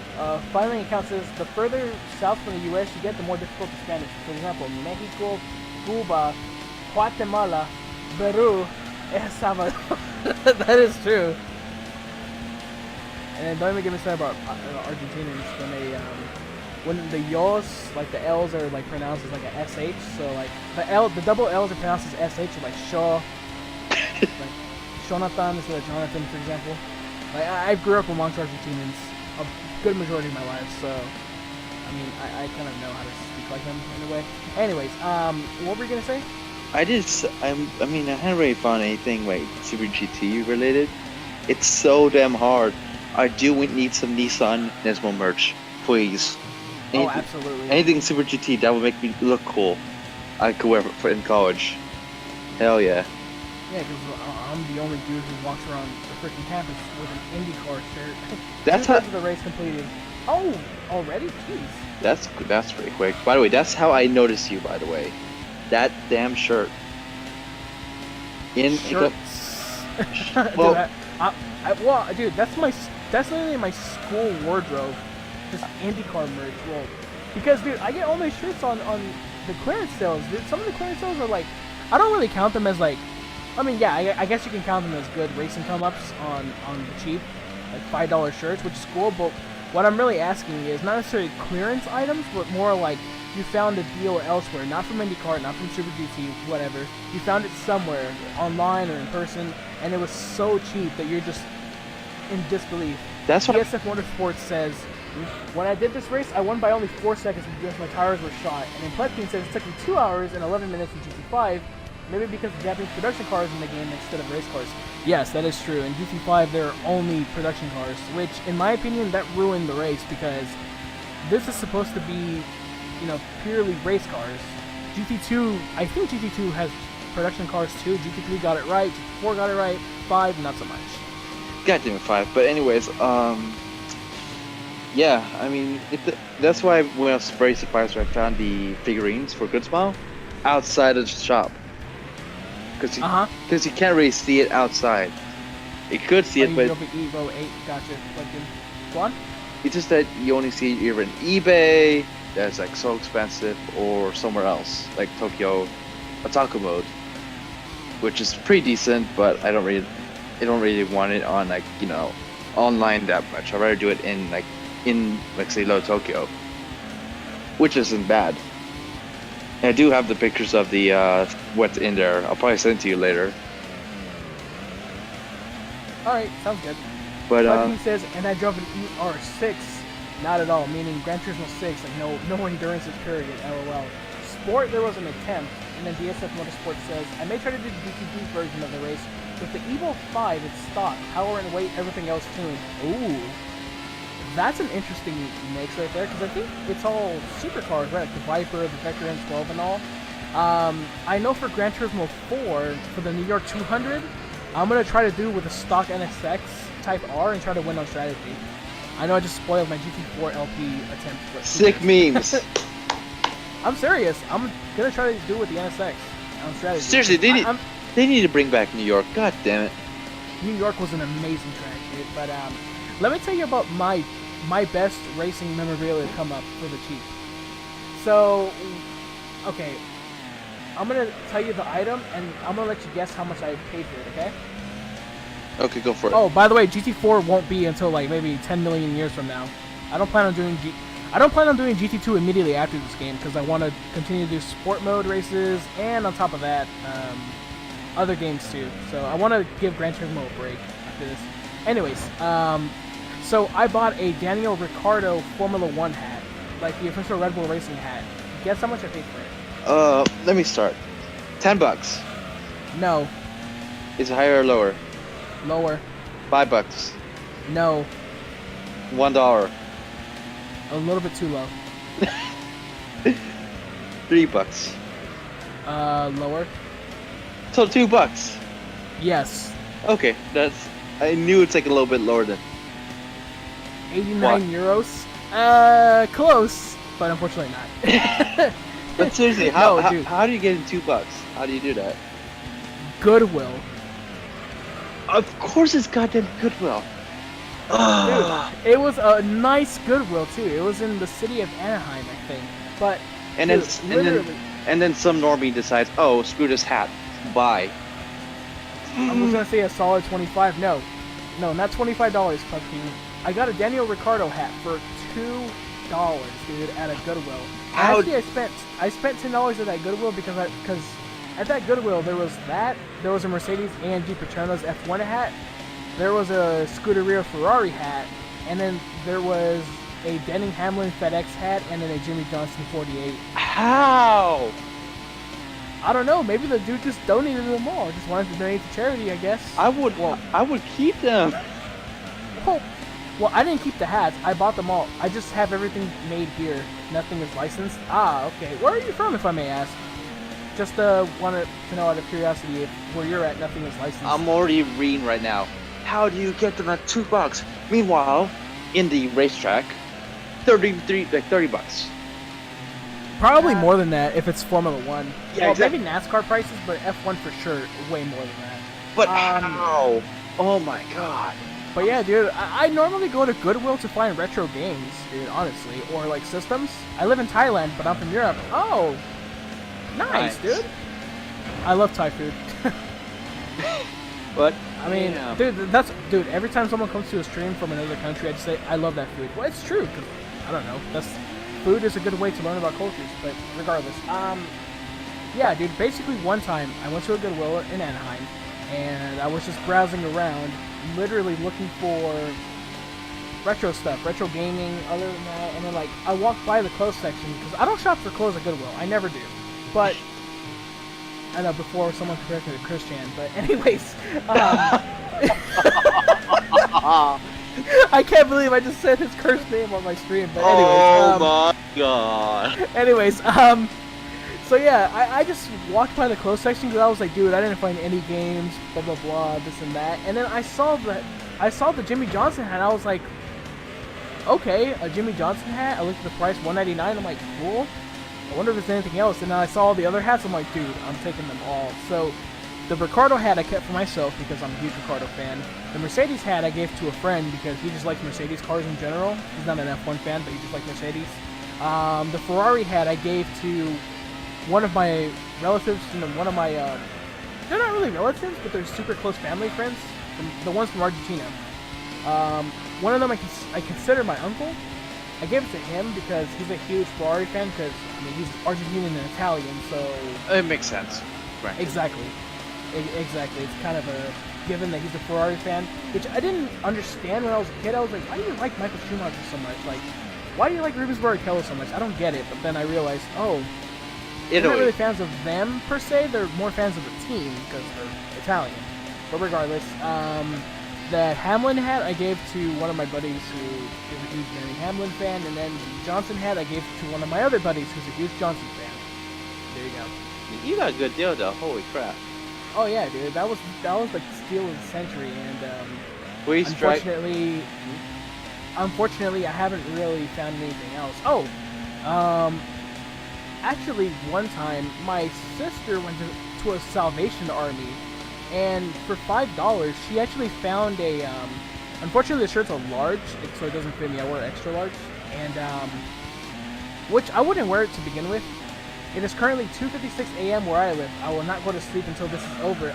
A: Filing account says the further south from the U.S. you get, the more difficult the Spanish. For example, Mexico, Cuba, Guatemala, Peru, El Salvador. That is true. And don't even get me started about Argentinians when the yos, like the L's are like pronounced as like a SH. So like the double L's are pronounced as SH, like Shaw, like Jonathan instead of Jonathan, for example. Like I grew up amongst Argentinians a good majority of my life, so I mean I kind of know how to speak like them in a way. Anyways, what were you gonna say?
B: I haven't really found anything like Super GT related. It's so damn hard. I do need some Nissan Nismo merch, please.
A: Oh, absolutely.
B: Anything Super GT that would make me look cool. I could wear for in college. Hell yeah.
A: Yeah, because I'm the only dude who walks around the freaking campus with an IndyCar shirt.
B: That's
A: Two
B: how.
A: thirds of the race completed. Oh, already? Jeez.
B: That's pretty quick. By the way, that's how I noticed you. By the way, that damn shirt.
A: Shirts.
B: Well-
A: Dude, that's literally my school wardrobe. Just IndyCar merch. Well, because dude, I get all my shirts on the clearance sales. Dude, some of the clearance sales are like, I don't really count them as like, I mean, yeah, I guess you can count them as good racing come-ups on the cheap, like $5 shirts, which is cool. But what I'm really asking is not necessarily clearance items, but more like you found a deal elsewhere, not from IndyCar, not from Super GT, whatever. You found it somewhere, online or in person, and it was so cheap that you're just in disbelief.
B: That's what.
A: PSF Motorsports says, when I did this race, I won by only 4 seconds because my tires were shot. And then Pletkin says it took me 2 hours and 11 minutes in GT5, maybe because of Japanese production cars in the game instead of race cars. Yes, that is true. In GT5, there are only production cars, which, in my opinion, that ruined the race because this is supposed to be, purely race cars. GT2, I think GT2 has production cars too. GT3 got it right, GT4 got it right, 5 not so much.
B: Goddamn it, 5. But anyways, yeah, I mean, that's why when I was very surprised when I found the figurines for Good Smile outside of the shop. Because you can't really see it outside. You could see it, but
A: Evo 8, gotcha. Go on.
B: it's just that you only see it either on eBay, that's like so expensive, or somewhere else, like Tokyo Otaku Mode, which is pretty decent, but I don't really want it on online that much. I'd rather do it in say Low Tokyo, which isn't bad. And I do have the pictures of the what's in there. I'll probably send it to you later.
A: All right, sounds good.
B: But
A: He says, and I drove an ER6. Not at all, meaning Gran Turismo 6, like no endurances period, LOL. Sport, there was an attempt, and then DSF Motorsport says, I may try to do the GTD version of the race. With the Evo 5, it's stock, power and weight, everything else tuned. Ooh. That's an interesting mix right there, because I think it's all supercars, right? Like the Viper, the Vector N12 and all. I know for Gran Turismo 4, for the New York 200, I'm going to try to do with a stock NSX Type R and try to win on strategy. I know I just spoiled my GT4 LP attempt. But
B: sick memes.
A: I'm serious. I'm going to try to do it with the NSX on strategy.
B: Seriously, they need to bring back New York. God damn it.
A: New York was an amazing track, dude. But let me tell you about my best racing memorabilia come up for the cheap. So, okay. I'm going to tell you the item, and I'm going to let you guess how much I paid for it, okay?
B: Okay, go for it.
A: Oh, by the way, GT4 won't be until like maybe 10 million years from now. I don't plan on doing GT2 immediately after this game because I want to continue to do sport mode races and on top of that, other games too. So I want to give Gran Turismo a break after this. Anyways, so I bought a Daniel Ricciardo Formula 1 hat, like the official Red Bull Racing hat. Guess how much I paid for it?
B: Let me start. $10.
A: No.
B: Is it higher or lower?
A: Lower.
B: $5.
A: No.
B: $1.
A: A little bit too low.
B: $3.
A: Lower.
B: So $2.
A: Yes.
B: Okay, I knew it's like a little bit lower than
A: 89 euros. Close, but unfortunately not.
B: But seriously,
A: No,
B: how
A: dude.
B: how do you get in $2? How do you do that?
A: Goodwill.
B: Of course it's goddamn Goodwill.
A: Dude, it was a nice Goodwill too. It was in the city of Anaheim, I think. But
B: And
A: dude,
B: then and then some normie decides, oh, screw this hat, buy.
A: I was gonna say a solid 25. No, not $25, pumpkin. I got a Daniel Ricciardo hat for $2, dude, at a Goodwill. Actually, I spent $10 at that Goodwill because at that Goodwill there was a Mercedes AMG Patrona's F1 hat, there was a Scuderia Ferrari hat, and then there was a Denning Hamlin FedEx hat, and then a Jimmy Johnson 48.
B: How?
A: I don't know. Maybe the dude just donated them all. Just wanted to donate to charity, I guess.
B: I would keep them.
A: Well, I didn't keep the hats. I bought them all. I just have everything made here. Nothing is licensed. Ah, okay. Where are you from, if I may ask? Just wanted to know out of curiosity if where you're at, nothing is licensed.
B: I'm already reading right now. How do you get them at $2? Meanwhile, in the racetrack, $30.
A: Probably more than that if it's Formula 1.
B: Yeah,
A: well,
B: exactly.
A: maybe NASCAR prices, but F1 for sure, way more than that.
B: But how? Oh my god.
A: But yeah, dude, I normally go to Goodwill to find retro games, dude, honestly. Or like systems. I live in Thailand, but I'm from Europe. Oh, nice, dude. I love Thai food.
B: But
A: I mean,
B: yeah.
A: dude, every time someone comes to a stream from another country, I just say, I love that food. Well, it's true, because, I don't know, food is a good way to learn about cultures, but regardless. Yeah, dude, basically one time, I went to a Goodwill in Anaheim, and I was just browsing around, literally looking for retro stuff, retro gaming, other than that, and then, like, I walked by the clothes section, because I don't shop for clothes at Goodwill, I never do, but I know before someone compared me to Christian, but anyways, I can't believe I just said his cursed name on my stream, but anyways.
B: Oh my god.
A: Anyways, so yeah, I just walked by the clothes section because I was like, dude, I didn't find any games, blah blah blah, this and that, and then I saw the Jimmy Johnson hat, and I was like, okay, a Jimmy Johnson hat. I looked at the price, $199. I'm like, cool. I wonder if there's anything else. And then I saw all the other hats. I'm like, dude, I'm taking them all. So the Ricardo hat I kept for myself because I'm a huge Ricardo fan. The Mercedes hat I gave to a friend because he just likes Mercedes cars in general. He's not an F1 fan, but he just likes Mercedes. The Ferrari hat I gave to one of my relatives and one of my, they're not really relatives, but they're super close family friends. The ones from Argentina. One of them I consider my uncle. I gave it to him because he's a huge Ferrari fan because, I mean, he's Argentinian and Italian, so...
B: It makes sense. Right.
A: Exactly. Exactly. It's kind of a given that he's a Ferrari fan, which I didn't understand when I was a kid. I was like, why do you like Michael Schumacher so much? Like, why do you like Rubens Barrichello so much? I don't get it. But then I realized, oh, they're not really fans of them per se. They're more fans of the team because they're Italian. But regardless, the Hamlin hat I gave to one of my buddies who is a huge Danny Hamlin fan, and then the Johnson hat I gave to one of my other buddies who's a huge Johnson fan. There you go.
B: You got a good deal though. Holy crap!
A: Oh yeah, dude, that was like steal of the century, and
B: Please strike.
A: Unfortunately, I haven't really found anything else. Oh, actually, one time my sister went to a Salvation Army, and for $5, she actually found a. Unfortunately, the shirt's a large, so it doesn't fit me. I wear extra large, and which I wouldn't wear it to begin with. It is currently 2:56 a.m. where I live. I will not go to sleep until this is over.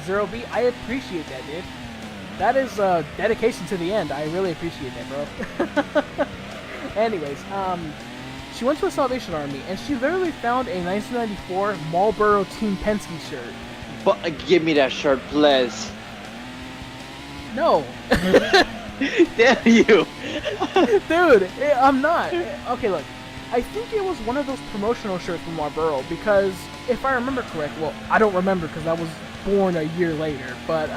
A: Zero B, I appreciate that, dude. That is dedication to the end. I really appreciate that, bro. Anyways, she went to a Salvation Army, and she literally found a 1994 Marlboro Team Penske shirt.
B: But give me that shirt, please.
A: No.
B: Damn you.
A: Dude, I'm not. Okay, look. I think it was one of those promotional shirts from Marlboro because if I remember correct, well, I don't remember because I was born a year later, but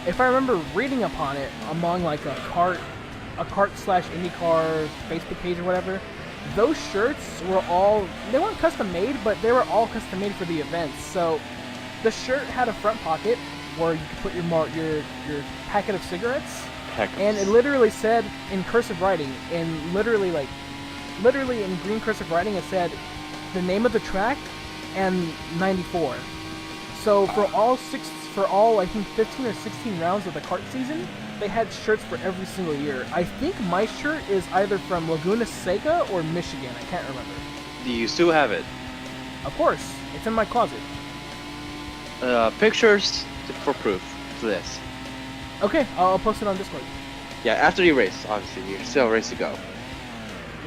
A: if I remember reading upon it among like a cart / IndyCar Facebook page or whatever, those shirts were all, they weren't custom made, but they were all custom made for the events. So the shirt had a front pocket where you could put your packet of cigarettes, and it literally said in cursive writing, in literally in green cursive writing, it said the name of the track and 94. So for all I think 15 or 16 rounds of the kart season, they had shirts for every single year. I think my shirt is either from Laguna Seca or Michigan. I can't remember.
B: Do you still have it?
A: Of course, it's in my closet.
B: Pictures for proof to this.
A: Okay, I'll post it on Discord.
B: Yeah, after you race, obviously, you're still a race to go.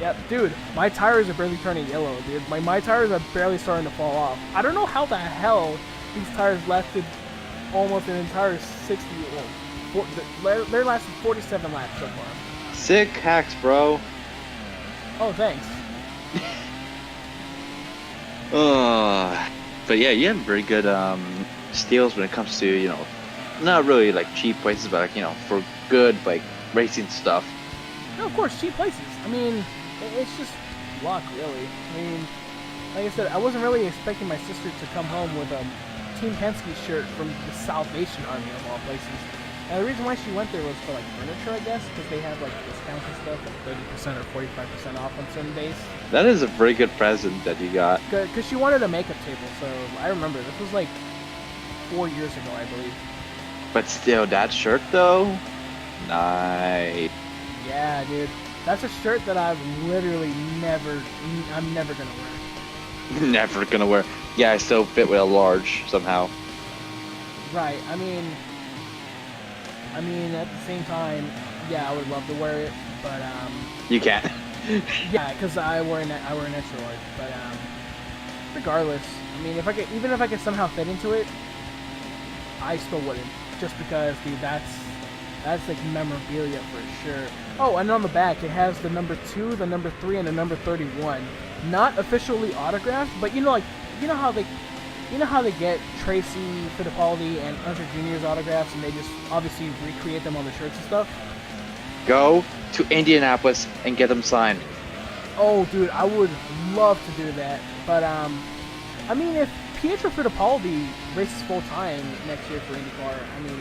A: Yep, dude, my tires are barely turning yellow, dude. My tires are barely starting to fall off. I don't know how the hell these tires lasted almost an entire 60. They're lasted 47 laps so far.
B: Sick hacks, bro.
A: Oh, thanks.
B: But yeah, you have very good steals when it comes to, you know, not really like cheap places, but like, you know, for good like racing stuff.
A: No, of course, cheap places. I mean, it's just luck, really. I mean, like I said, I wasn't really expecting my sister to come home with a Team Penske shirt from the Salvation Army of all places. And the reason why she went there was for like furniture, I guess, because they have like discounts and stuff, like 30% or 45% off on certain days.
B: That is a very good present that you got.
A: Because she wanted a makeup table, so I remember this was like 4 years ago, I believe.
B: But still, that shirt though, nice.
A: Yeah, dude, that's a shirt that I'm never gonna wear.
B: Never gonna wear. Yeah, I still fit with a large somehow.
A: Right. I mean, at the same time, yeah, I would love to wear it, but
B: You can't.
A: yeah, because I wear an extra large. But regardless, I mean, if I could somehow fit into it, I still wouldn't, just because, dude, that's like memorabilia for sure. Oh, and on the back it has the number 2, the number 3, and the number 31. Not officially autographed, but you know how they get Tracy Fittipaldi and Hunter Jr.'s autographs, and they just obviously recreate them on the shirts and stuff.
B: Go to Indianapolis and get them signed.
A: Oh, dude, I would love to do that, but I mean, if Pietro Fittipaldi races full time next year for IndyCar, I mean,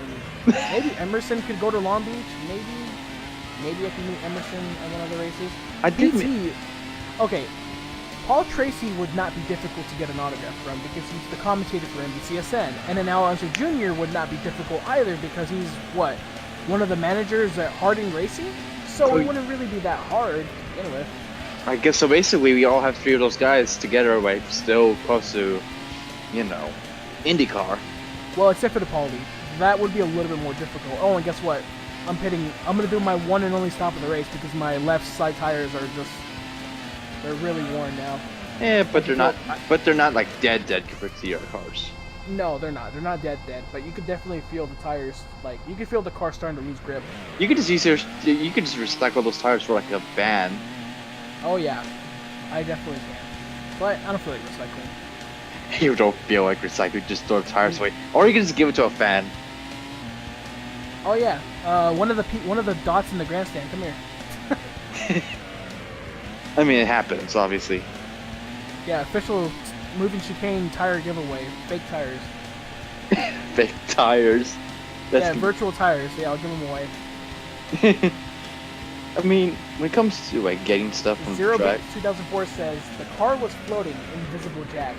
A: maybe Emerson could go to Long Beach. Maybe I can meet Emerson at one of the races. Okay, Paul Tracy would not be difficult to get an autograph from because he's the commentator for NBCSN, and then Al Unser Jr. would not be difficult either because he's one of the managers at Harding Racing. So it wouldn't really be that hard to begin with.
B: I guess so. Basically, we all have 3 of those guys together, like still close to, you know, IndyCar.
A: Well, except for the Paulie, that would be a little bit more difficult. Oh, and guess what? I'm gonna do my one and only stop of the race because my left side tires are they're really worn now.
B: Yeah, but they're not like dead compared to the other cars.
A: No, they're not. They're not dead, but you could definitely feel the tires. Like you could feel the car starting to lose grip.
B: You could just you could just recycle those tires for like a van.
A: Oh yeah, I definitely can. But I don't feel like recycling.
B: You don't feel like recycling, just throw the tires away, or you can just give it to a fan.
A: Oh yeah, one of the dots in the grandstand. Come here.
B: I mean, it happens, obviously.
A: Yeah, official moving chicane tire giveaway. Fake tires.
B: Fake tires.
A: Yeah, virtual tires. Yeah, I'll give them away.
B: I mean, when it comes to like getting stuff from the track,
A: 2004 says the car was floating, invisible jack.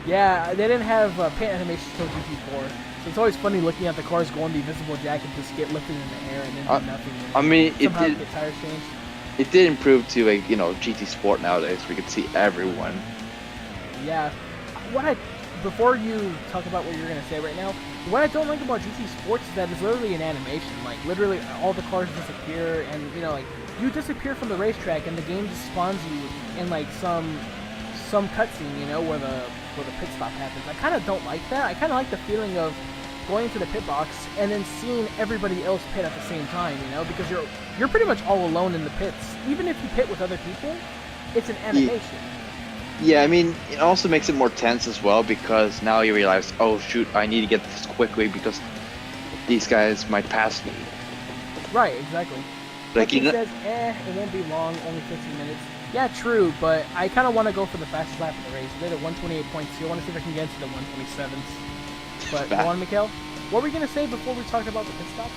A: Yeah, they didn't have paint animations until GT4, so it's always funny looking at the cars going the invisible jack and just get lifted in the air and then do nothing.
B: I mean,
A: somehow get tires changed.
B: It did improve to like GT Sport nowadays. We could see everyone.
A: Yeah, before you talk about what you're gonna say right now, what I don't like about GT Sports is that it's literally an animation. Like literally, all the cars disappear, and like you disappear from the racetrack, and the game just spawns you in like some cutscene, where the pit stop happens. I kind of don't like that. I kind of like the feeling of going to the pit box and then seeing everybody else pit at the same time, because you're pretty much all alone in the pits. Even if you pit with other people, it's an animation.
B: Yeah, I mean, it also makes it more tense as well because now you realize, oh shoot, I need to get this quickly because these guys might pass me.
A: Right, exactly.
B: Like
A: he says, it won't be long, only 15 minutes. Yeah, true, but I kind of want to go for the fastest lap of the race. I did a 128.2. I want to see if I can get into the 127s. But go on, Mikhail. What were we gonna say before we talked about the pit stop?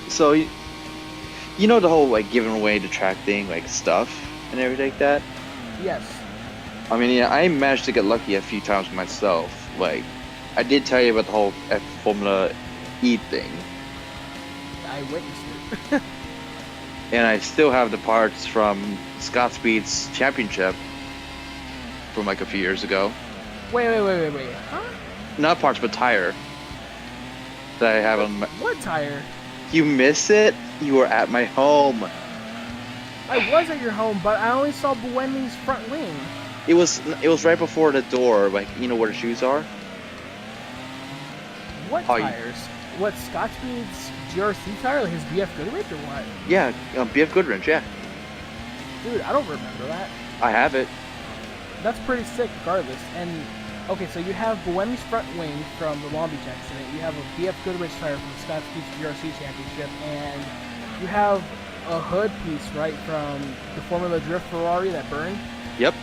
B: So the whole like giving away the track thing, like stuff and everything like that.
A: Yes.
B: I mean, yeah, I managed to get lucky a few times myself. Like, I did tell you about the whole Formula E thing.
A: I witnessed it.
B: And I still have the parts from Scott Speed's championship from like a few years ago.
A: Wait. Huh?
B: Not parts, but tire. That I have on my...
A: What tire?
B: You miss it? You were at my home.
A: I was at your home, but I only saw Buemi's front wing.
B: It was right before the door, like, where the shoes are?
A: What tires? What, Scott Speed's GRC tire? Like his BF Goodrich or what?
B: Yeah, BF Goodrich, yeah.
A: Dude, I don't remember that.
B: I have it.
A: That's pretty sick regardless. And, okay, so you have Buemi's front wing from the Long Beach accident. You have a BF Goodrich tire from the Scott Speed's GRC championship. And you have a hood piece, right, from the Formula Drift Ferrari that burned.
B: Yep.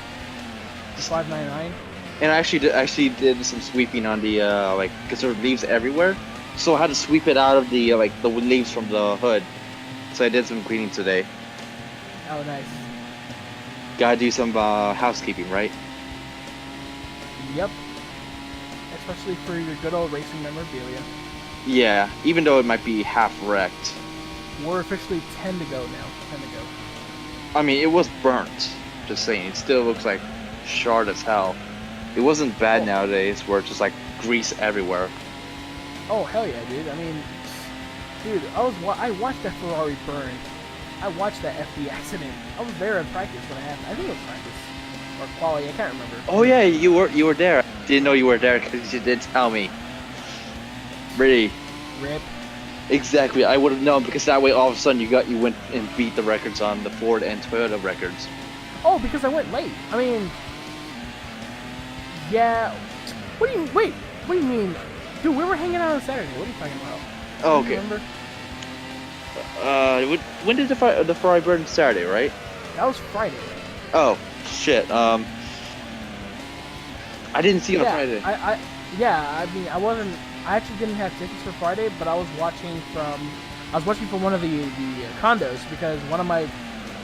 A: 599.
B: And I actually did some sweeping on the because there were leaves everywhere, so I had to sweep it out of the the leaves from the hood. So I did some cleaning today.
A: Oh, nice.
B: Gotta do some housekeeping, right?
A: Yep. Especially for your good old racing memorabilia.
B: Yeah, even though it might be half wrecked.
A: We're officially 10 to go now. 10 to go.
B: I mean, it was burnt. Just saying, it still looks like shard as hell. It wasn't bad nowadays, where it's just like grease everywhere.
A: Oh hell yeah, dude! I mean, dude, I watched that Ferrari burn. I watched that FD accident. I was there in practice when it happened. I think it was practice or quali. I can't remember.
B: Oh yeah, you were there. Didn't know you were there because you did tell me. Really.
A: Rip.
B: Exactly, I would have known because that way all of a sudden you went and beat the records on the Ford and Toyota records.
A: Oh, because I went late. I mean, yeah. What do you mean? Dude, we were hanging out on Saturday. What are you talking about?
B: Oh, okay.
A: Remember?
B: When did the Ferrari burn? Saturday, right?
A: That was Friday.
B: Oh, shit. I didn't see it on Friday.
A: I mean, I actually didn't have tickets for Friday, but I was watching from one of the condos because one of my,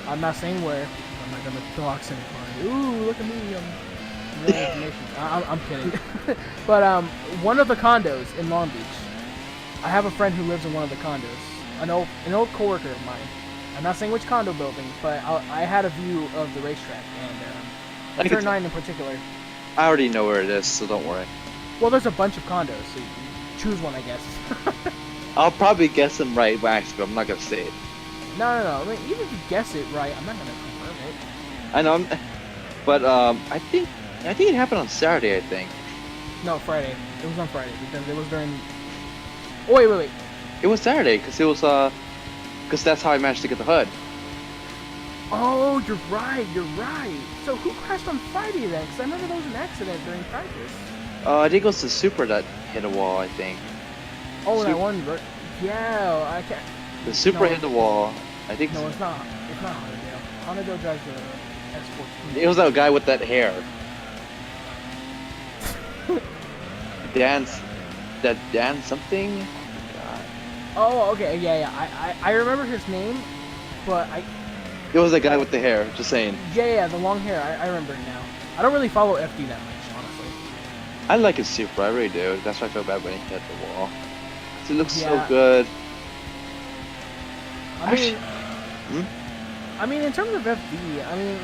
A: I'm not saying where, I'm not gonna dox anybody. Ooh, look at me, really information. I'm kidding. But one of the condos in Long Beach, I have a friend who lives in one of the condos, an old coworker of mine. I'm not saying which condo building, but I had a view of the racetrack and turn 9 in particular.
B: I already know where it is, so don't worry.
A: Well, there's a bunch of condos, so you choose one, I guess.
B: I'll probably guess them right, but actually, I'm not gonna say it.
A: No. I mean, even if you guess it right, I'm not gonna confirm it.
B: I know, but I think it happened on Saturday. I think.
A: No, Friday. It was on Friday because it was during. Oh, wait.
B: It was Saturday because it was because that's how I managed to get the hood.
A: Oh, you're right. So who crashed on Friday then? Because I remember there was an accident during practice.
B: I think it was the Super that hit a wall. I think
A: Oh, that
B: Sup-
A: one. Yeah, I can't.
B: the Super
A: No.
B: hit the wall. I think
A: No, it's not. It's not Honodale. Honodale drives the S14.
B: it was that guy with that hair. Dan something. God.
A: Oh, okay. Yeah. I remember his name, but
B: It was the guy with the hair. Just saying.
A: yeah, the long hair. I remember it now. I don't really follow FD that much, honestly.
B: I like his Super. I really do. That's why I feel bad when he hit the wall. 'Cause it looks so
A: Yeah.
B: good.
A: I mean,
B: Hmm?
A: I mean, in terms of FD, I mean,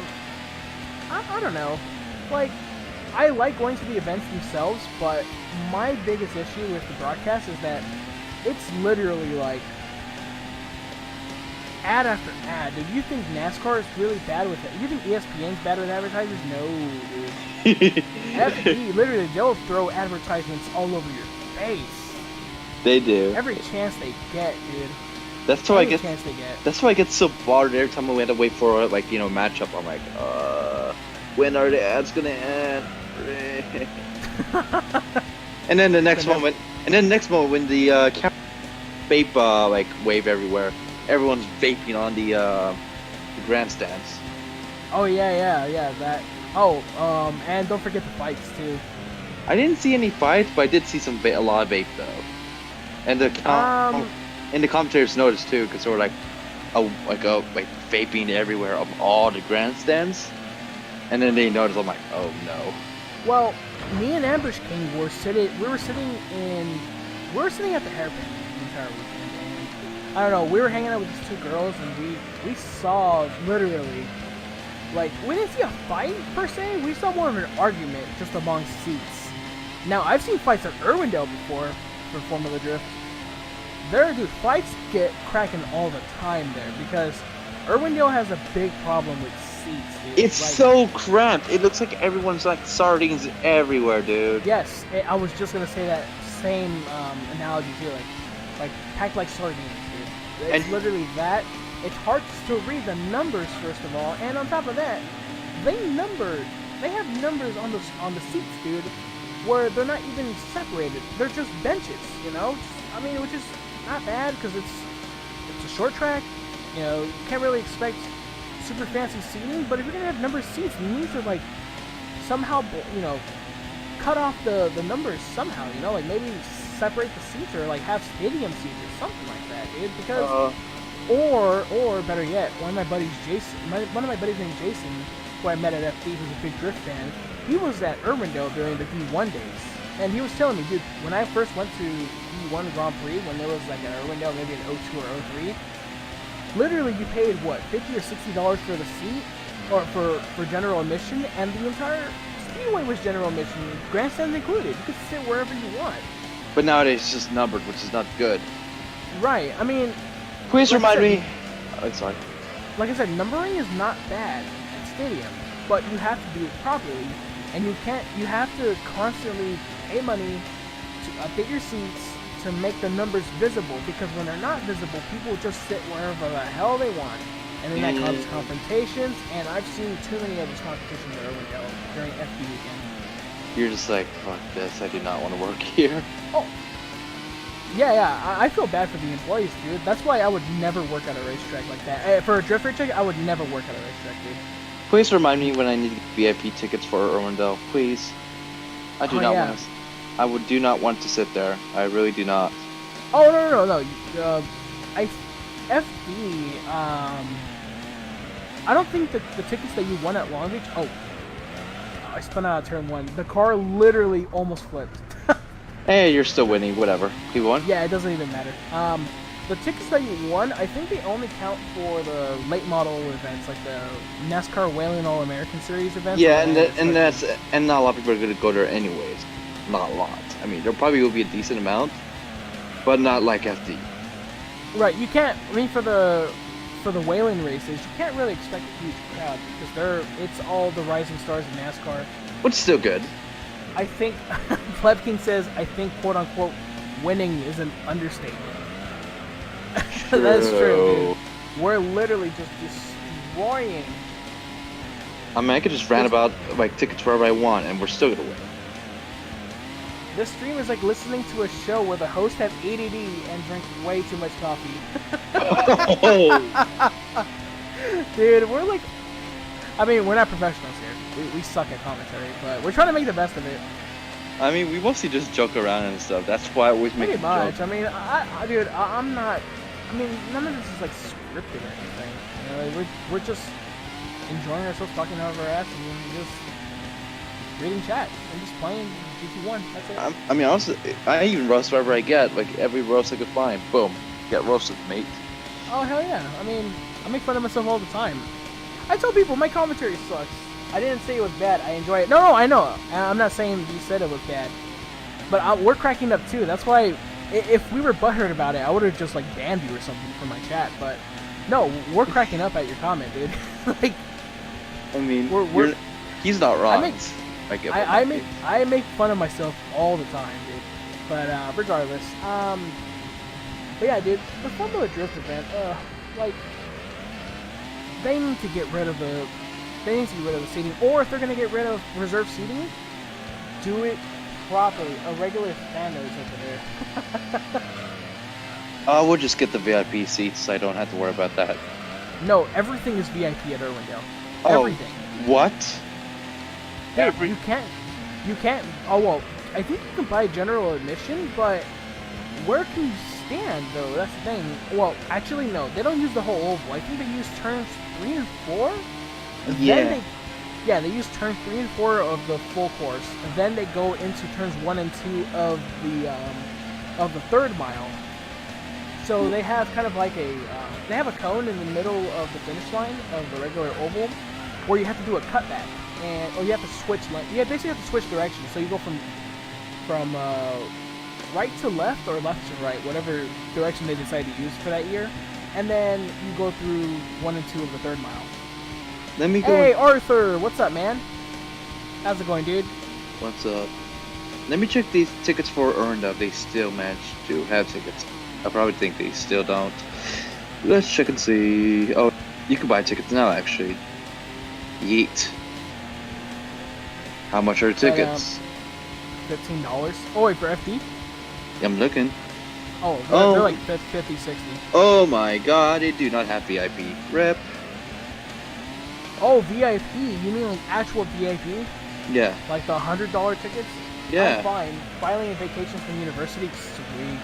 A: I don't know. Like, I like going to the events themselves, but my biggest issue with the broadcast is that it's literally like ad after ad. Dude, you think NASCAR is really bad with it? You think ESPN's bad with advertisers? No, dude. FD, literally, they'll throw advertisements all over your face.
B: They do.
A: Every chance they get, dude.
B: That's why I
A: Every
B: get.
A: chance they get.
B: That's why I get so bothered every time we had to wait for like matchup. I'm like, when are the ads gonna end? And then the next moment, when the vape like wave everywhere, everyone's vaping on the grandstands.
A: Oh yeah, that. Oh, and don't forget the fights too.
B: I didn't see any fights, but I did see a lot of vape though. And the commentators noticed too, because they were like vaping everywhere on all the grandstands. And then they noticed. I'm like, oh no.
A: Well, me and Ambush King were sitting at the hairpin the entire weekend, and I don't know, we were hanging out with these two girls, and we saw literally, like, we didn't see a fight per se, we saw more of an argument just among seats. Now, I've seen fights at Irwindale before for Formula Drift. Dude, fights get cracking all the time there, because Irwindale has a big problem with seats, dude.
B: It's
A: Like,
B: so cramped. It looks like everyone's like sardines everywhere, dude.
A: yes, I was just gonna say that same analogy too, like packed like sardines, dude. It's
B: And-
A: literally that. It's hard to read the numbers first of all, and on top of that, they have numbers on the seats, dude, where they're not even separated. They're just benches, you know. I mean, which is not bad because it's a short track. You know, you can't really expect super fancy seating, but if you're gonna have numbered seats, you need to like somehow, cut off the numbers somehow, like maybe separate the seats or like have stadium seats or something like that, dude. Because or better yet, one of my buddies named Jason, who I met at FD, who's a big drift fan, he was at Irwindale during the D1 days, and he was telling me, dude, when I first went to D1 Grand Prix, when there was like an Irwindale, maybe an 02 or 03, literally you paid what, $50 or $60 for the seat, or for general admission, and the entire speedway was general admission, grandstands included. You could sit wherever you want.
B: But nowadays it's just numbered, which is not good.
A: Right. I mean,
B: Please
A: like I
B: remind
A: said,
B: me. Oh, sorry.
A: like I said, numbering is not bad at stadium, but you have to do it properly, and you have to constantly pay money to update your seats to make the numbers visible, because when they're not visible, people just sit wherever the hell they want, and then that causes confrontations, and I've seen too many of these confrontations at Irwindale during FD weekend.
B: You're just like, fuck this, I do not want to work here.
A: Oh, yeah, I feel bad for the employees, dude. That's why I would never work at a racetrack like that. For a drift racetrack, I would never work at a racetrack, dude.
B: Please remind me when I need VIP tickets for Irwindale, please. I do
A: Oh,
B: not
A: yeah.
B: want to. Do not want to sit there. I really do not.
A: Oh, no. FD, I don't think that the tickets that you won at Long Beach, I spun out of turn one. The car literally almost flipped.
B: Hey, you're still winning, whatever. You won?
A: Yeah, it doesn't even matter. The tickets that you won, I think they only count for the late model events, like the NASCAR Whalen All-American Series events.
B: Yeah, and not a lot of people are gonna go there anyways. Not a lot. I mean, there probably will be a decent amount, but not like FD.
A: Right, you can't. I mean, for the Whalen races, you can't really expect a huge crowd because it's all the rising stars of NASCAR.
B: But still good.
A: I think Plebkin says, I think quote unquote winning is an understatement. That's true, dude. We're literally just destroying.
B: I mean, I could just rant about like tickets wherever I want, and we're still gonna win.
A: This stream is like listening to a show where the host have ADD and drink way too much coffee. Dude, we're like, I mean, we're not professionals here. We suck at commentary, but we're trying to make the best of it.
B: I mean, we mostly just joke around and stuff. That's why I always make
A: Pretty
B: a
A: much.
B: joke.
A: I mean, dude, I'm not. I mean, none of this is like scripted or anything. You know, like, we're just enjoying ourselves, talking out of our ass, and just reading chat and just playing GT1. That's it.
B: I mean, honestly, I even roast wherever I get. Like every roast I could find, boom, get roasted, mate.
A: Oh hell yeah! I mean, I make fun of myself all the time. I tell people my commentary sucks. I didn't say it was bad. I enjoy it. No, I know. I'm not saying you said it was bad. But we're cracking up too. That's why, if we were butthurt about it, I would have just like banned you or something from my chat. But no, we're cracking up at your comment, dude. Like,
B: I mean, he's not wrong.
A: I make fun of myself all the time, dude. But regardless, but yeah, dude, the Formula Drift event, like, they need to get rid of the seating, or if they're gonna get rid of reserve seating, do it properly. A regular standards over there.
B: We'll just get the VIP seats, so I don't have to worry about that.
A: No, everything is VIP at Irwindale.
B: Oh,
A: everything.
B: What?
A: Dude, you can't. Oh well, I think you can buy general admission, but where can you stand though? That's the thing. Well, actually no, they don't use the whole oval. I think they use turns 3 and 4.
B: Yeah.
A: They use turns 3 and 4 of the full course, and then they go into turns 1 and 2 of the third mile. So they have kind of like a they have a cone in the middle of the finish line of the regular oval, where you have to do a cutback, or you have to switch lane. You basically have to switch directions. So you go from right to left or left to right, whatever direction they decide to use for that year, and then you go through 1 and 2 of the third mile.
B: Let me go.
A: Hey Arthur, what's up, man? How's it going, dude?
B: What's up? Let me check these tickets for Earned Up. They still manage to have tickets. I probably think they still don't. Let's check and see. Oh, you can buy tickets now, actually. Yeet. How much are tickets?
A: $15. Oh wait, for FD?
B: I'm looking.
A: Oh, they're like 50, 60.
B: Oh my god, they do not have VIP. Rip.
A: Oh, VIP? You mean like actual VIP?
B: Yeah.
A: Like the $100 tickets?
B: Yeah.
A: I'm fine. Filing a vacation from university? Sweet.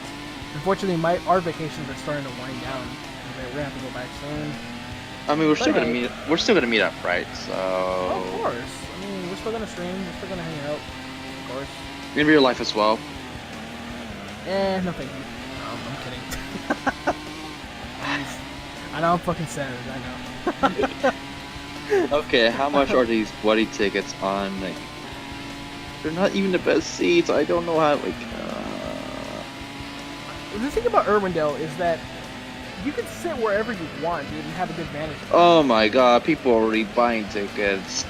A: Unfortunately, our vacations are starting to wind down. We're gonna have to go back soon.
B: I mean, we're still gonna meet. We're still gonna meet up, right? So.
A: Oh, of course. I mean, we're still gonna stream. We're still gonna hang out. Of course.
B: In real life as well.
A: No thank you. I'm kidding. I know I'm fucking sad. I know.
B: Okay, how much are these bloody tickets on? Like, they're not even the best seats. I don't know how. Like.
A: The thing about Irwindale is that you can sit wherever you want, dude, and have a good vantage point.
B: Oh my god, people are already buying tickets.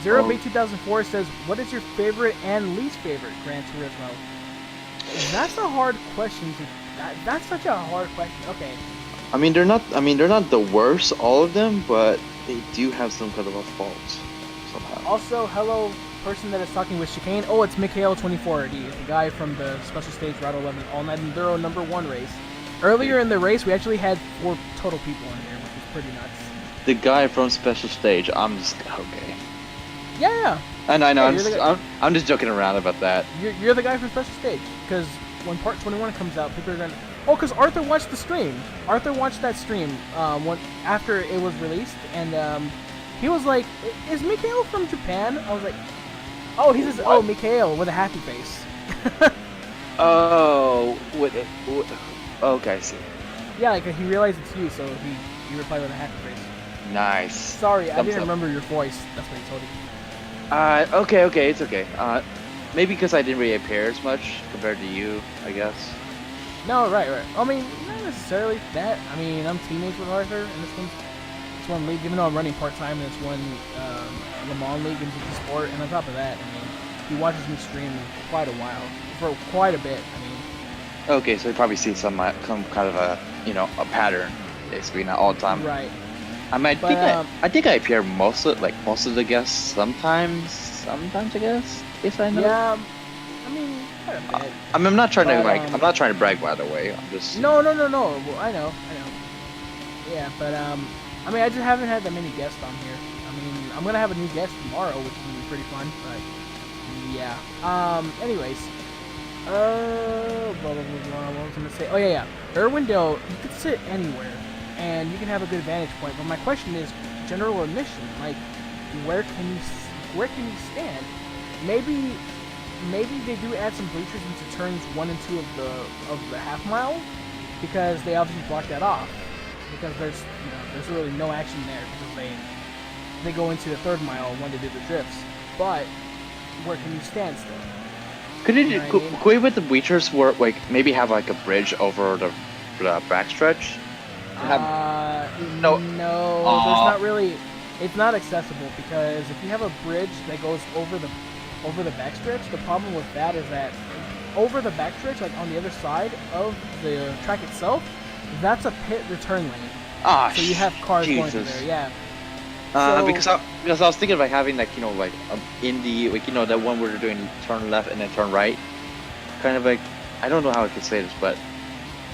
A: Zero Bay 2004 says, what is your favorite and least favorite Gran Turismo? That's a hard question. That's such a hard question. Okay.
B: I mean, they're not the worst, all of them, but they do have some kind of a fault somehow.
A: Also, hello, person that is talking with Chicane. Oh, it's Mikhail24D, the guy from the Special Stage Route 11 All-Night Enduro #1 race. Earlier in the race, we actually had 4 total people in here, which was pretty nuts.
B: The guy from Special Stage. I'm just okay.
A: Yeah.
B: And I know.
A: Hey,
B: I'm just joking around about that.
A: You're the guy from Special Stage, because when Part 21 comes out, people are gonna. Oh, because Arthur watched the stream. Arthur watched that stream after it was released, and he was like, "Is Mikhail from Japan?" I was like, "Oh, he says, oh, Mikhail with a happy face."
B: Oh, okay, I see.
A: Yeah, like he realized it's you, so he replied with a happy face.
B: Nice.
A: Sorry, I didn't remember your voice. That's what he told you.
B: Okay, it's okay. Maybe because I didn't really appear as much compared to you, I guess.
A: No, right. I mean, not necessarily that. I mean, I'm teammates with Arthur, and this one's It's one league, even though I'm running part-time, and it's one Le Mans league in GT Sport, and on top of that, I mean, he watches me stream quite a while, for quite a bit, I mean.
B: Okay, so you probably see some kind of a a pattern, basically not all the time.
A: Right.
B: I mean,
A: But,
B: I think I appear most of the guests sometimes I guess. If I know.
A: yeah, I mean, quite a bit.
B: I mean, I'm not trying to
A: But,
B: I'm not trying to brag, by the way. I'm just.
A: No. Well, I know. Yeah, but I mean, I just haven't had that many guests on here. I mean, I'm gonna have a new guest tomorrow, which is gonna be pretty fun. But yeah. Anyways, blah, blah, blah, blah, what was I gonna say? Oh yeah. Irwindale, you could sit anywhere, and you can have a good vantage point. But my question is, general admission, like, where can you stand? Maybe they do add some bleachers into turns 1 and 2 of the half mile, because they obviously block that off. Because there's really no action there, because they go into the 3rd mile when they do the drifts. But where can you stand still?
B: Could
A: You know what I mean?
B: could we with the bleachers work maybe have a bridge over the backstretch?
A: No,
B: Aw.
A: there's not really. It's not accessible, because if you have a bridge that goes over the backstretch, the problem with that is that over the backstretch, like on the other side of the track itself, that's a pit return lane. So you have cars going through there. Yeah.
B: Because I was thinking of having in the that one where they're doing turn left and then turn right, kind of like, I don't know how I could say this, but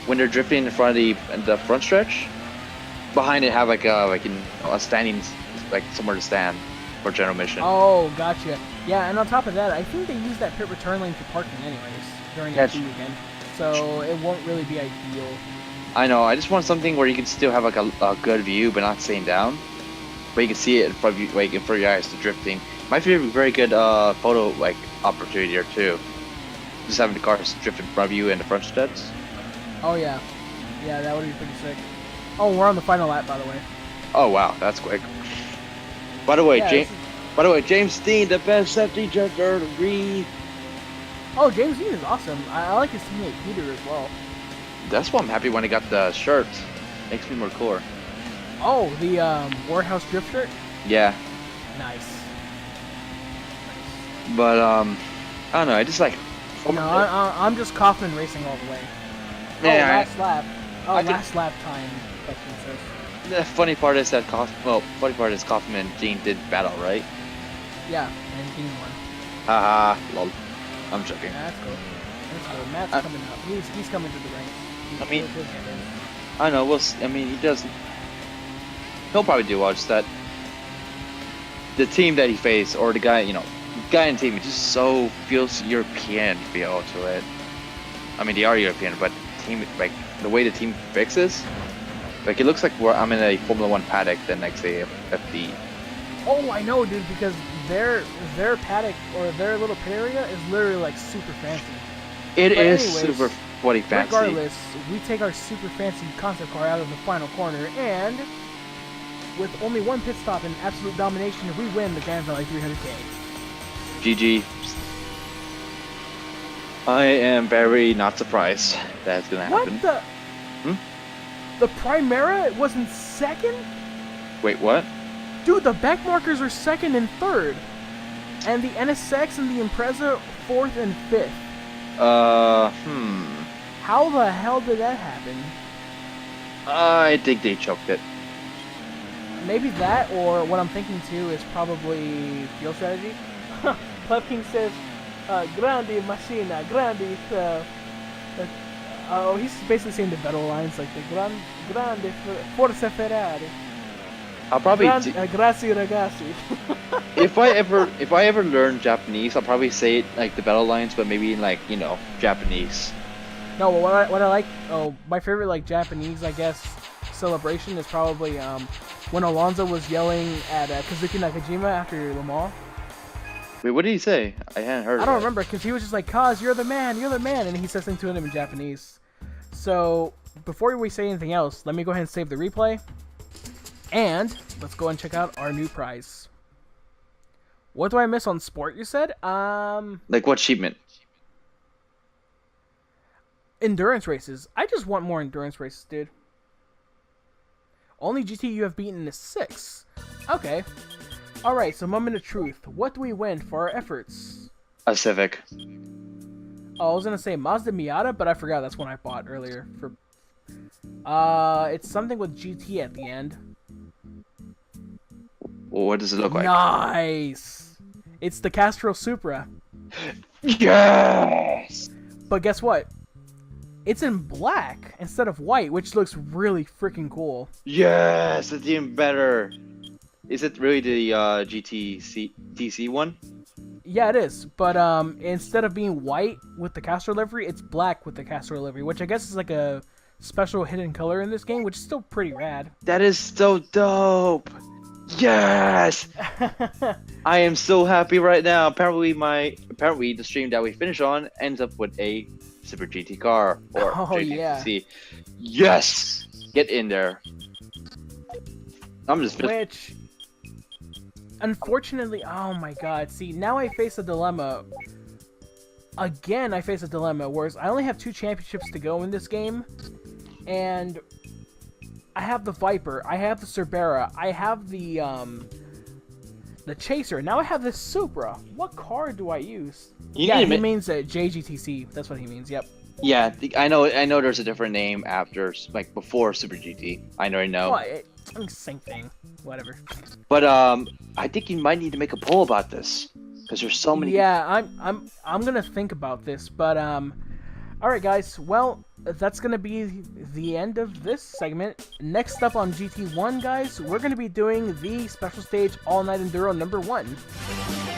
B: when they're drifting in front of the front stretch, behind it have a standing, like somewhere to stand for general mission.
A: Oh, gotcha. Yeah, and on top of that, I think they use that pit return lane for parking anyways during the weekend, so it won't really be ideal.
B: I know. I just want something where you can still have a good view, but not staying down. But you can see it in front of you, in front of your eyes, the drifting. Might be a very good photo opportunity here too. Just having the cars drift in front of you and the front steps.
A: Oh yeah, that would be pretty sick. Oh, we're on the final lap, by the way.
B: Oh wow, that's quick. By the way,
A: Yeah,
B: James Dean, the best safety drifter to breathe.
A: Oh, James Dean is awesome. I like his teammate Peter as well.
B: That's why I'm happy when I got the shirt. Makes me more cooler.
A: Oh, the Warehouse Drift shirt?
B: Yeah.
A: Nice.
B: But I don't know. I just like.
A: No, I'm just Kaufman racing all the way.
B: Yeah,
A: last lap. Oh,
B: I think-
A: last lap time. Question says.
B: The funny part is that Kaufman and Dean did battle, right?
A: Yeah, and Dean won.
B: Haha, lol. I'm joking.
A: Yeah, that's cool. That's cool. Matt's coming up. He's coming to the ranks.
B: I mean-
A: he'll get in.
B: I know. I mean, he doesn't. He'll probably do well. Just that the team that he faced, or the guy in the team, it just so feels European feel to it. I mean, they are European, but team the way the team fixes, it looks like I'm in a Formula One paddock than next a FD.
A: Oh, I know, dude, because their paddock or their little pit area is literally super fancy.
B: It
A: But
B: is
A: anyways,
B: super bloody fancy.
A: Regardless, we take our super fancy concept car out of the final corner, and with only one pit stop and absolute domination, we win the Grand Valley 300K.
B: GG. I am very not surprised that's gonna happen.
A: What the? The Primera was in second?
B: Wait, what?
A: Dude, the back markers are second and third. And the NSX and the Impreza 4th and 5th. How the hell did that happen?
B: I think they choked it.
A: Maybe that, or what I'm thinking too is probably fuel strategy. Pleb King says, grande macchina, grande, oh, he's basically saying the Vettel lines, like the grande forza Ferrari.
B: I'll probably
A: Grazie ragazzi.
B: if I ever learn Japanese, I'll probably say it like the battle lines, but maybe in Japanese.
A: No, what I like, my favorite Japanese, I guess, celebration is probably when Alonso was yelling at Kazuki Nakajima after Le Mans.
B: Wait, what did he say? I hadn't heard.
A: I don't remember, because he was just like, Kaz, you're the man, and he said something to him in Japanese. So, before we say anything else, let me go ahead and save the replay. And let's go and check out our new prize. What do I miss on sport, you said?
B: Like what achievement?
A: Endurance races. I just want more endurance races, dude. Only GT you have beaten is 6. Okay. Alright, so moment of truth. What do we win for our efforts?
B: A Civic.
A: Oh, I was gonna say Mazda Miata, but I forgot that's one I bought earlier. For it's something with GT at the end.
B: Well, what does it look like?
A: Nice! It's the Castrol Supra.
B: Yes!
A: But guess what? It's in black instead of white, which looks really freaking cool.
B: Yes, it's even better. Is it really the TC one?
A: Yeah, it is. But instead of being white with the Castrol livery, it's black with the Castrol livery, which I guess is like a special hidden color in this game, which is still pretty rad.
B: That is so dope. Yes! I am so happy right now. Apparently the stream that we finish on ends up with a Super GT car or
A: Oh, yeah.
B: JTC. Yes! Get in there. I'm just
A: Which, unfortunately, oh my god, see, now I face a dilemma. Again, I face a dilemma, whereas I only have 2 championships to go in this game, and I have the Viper, I have the Cerbera, I have the Chaser, now I have this Supra. What car do I use? He means JGTC, that's what he means, yep.
B: Yeah, I know there's a different name after, like, before Super GT. I already know.
A: Well, same thing, whatever.
B: But, I think you might need to make a poll about this, because there's so many...
A: Yeah, I'm gonna think about this, but, alright guys, well, that's gonna be the end of this segment. Next up on GT1, guys, we're gonna be doing the special stage All Night Enduro #1.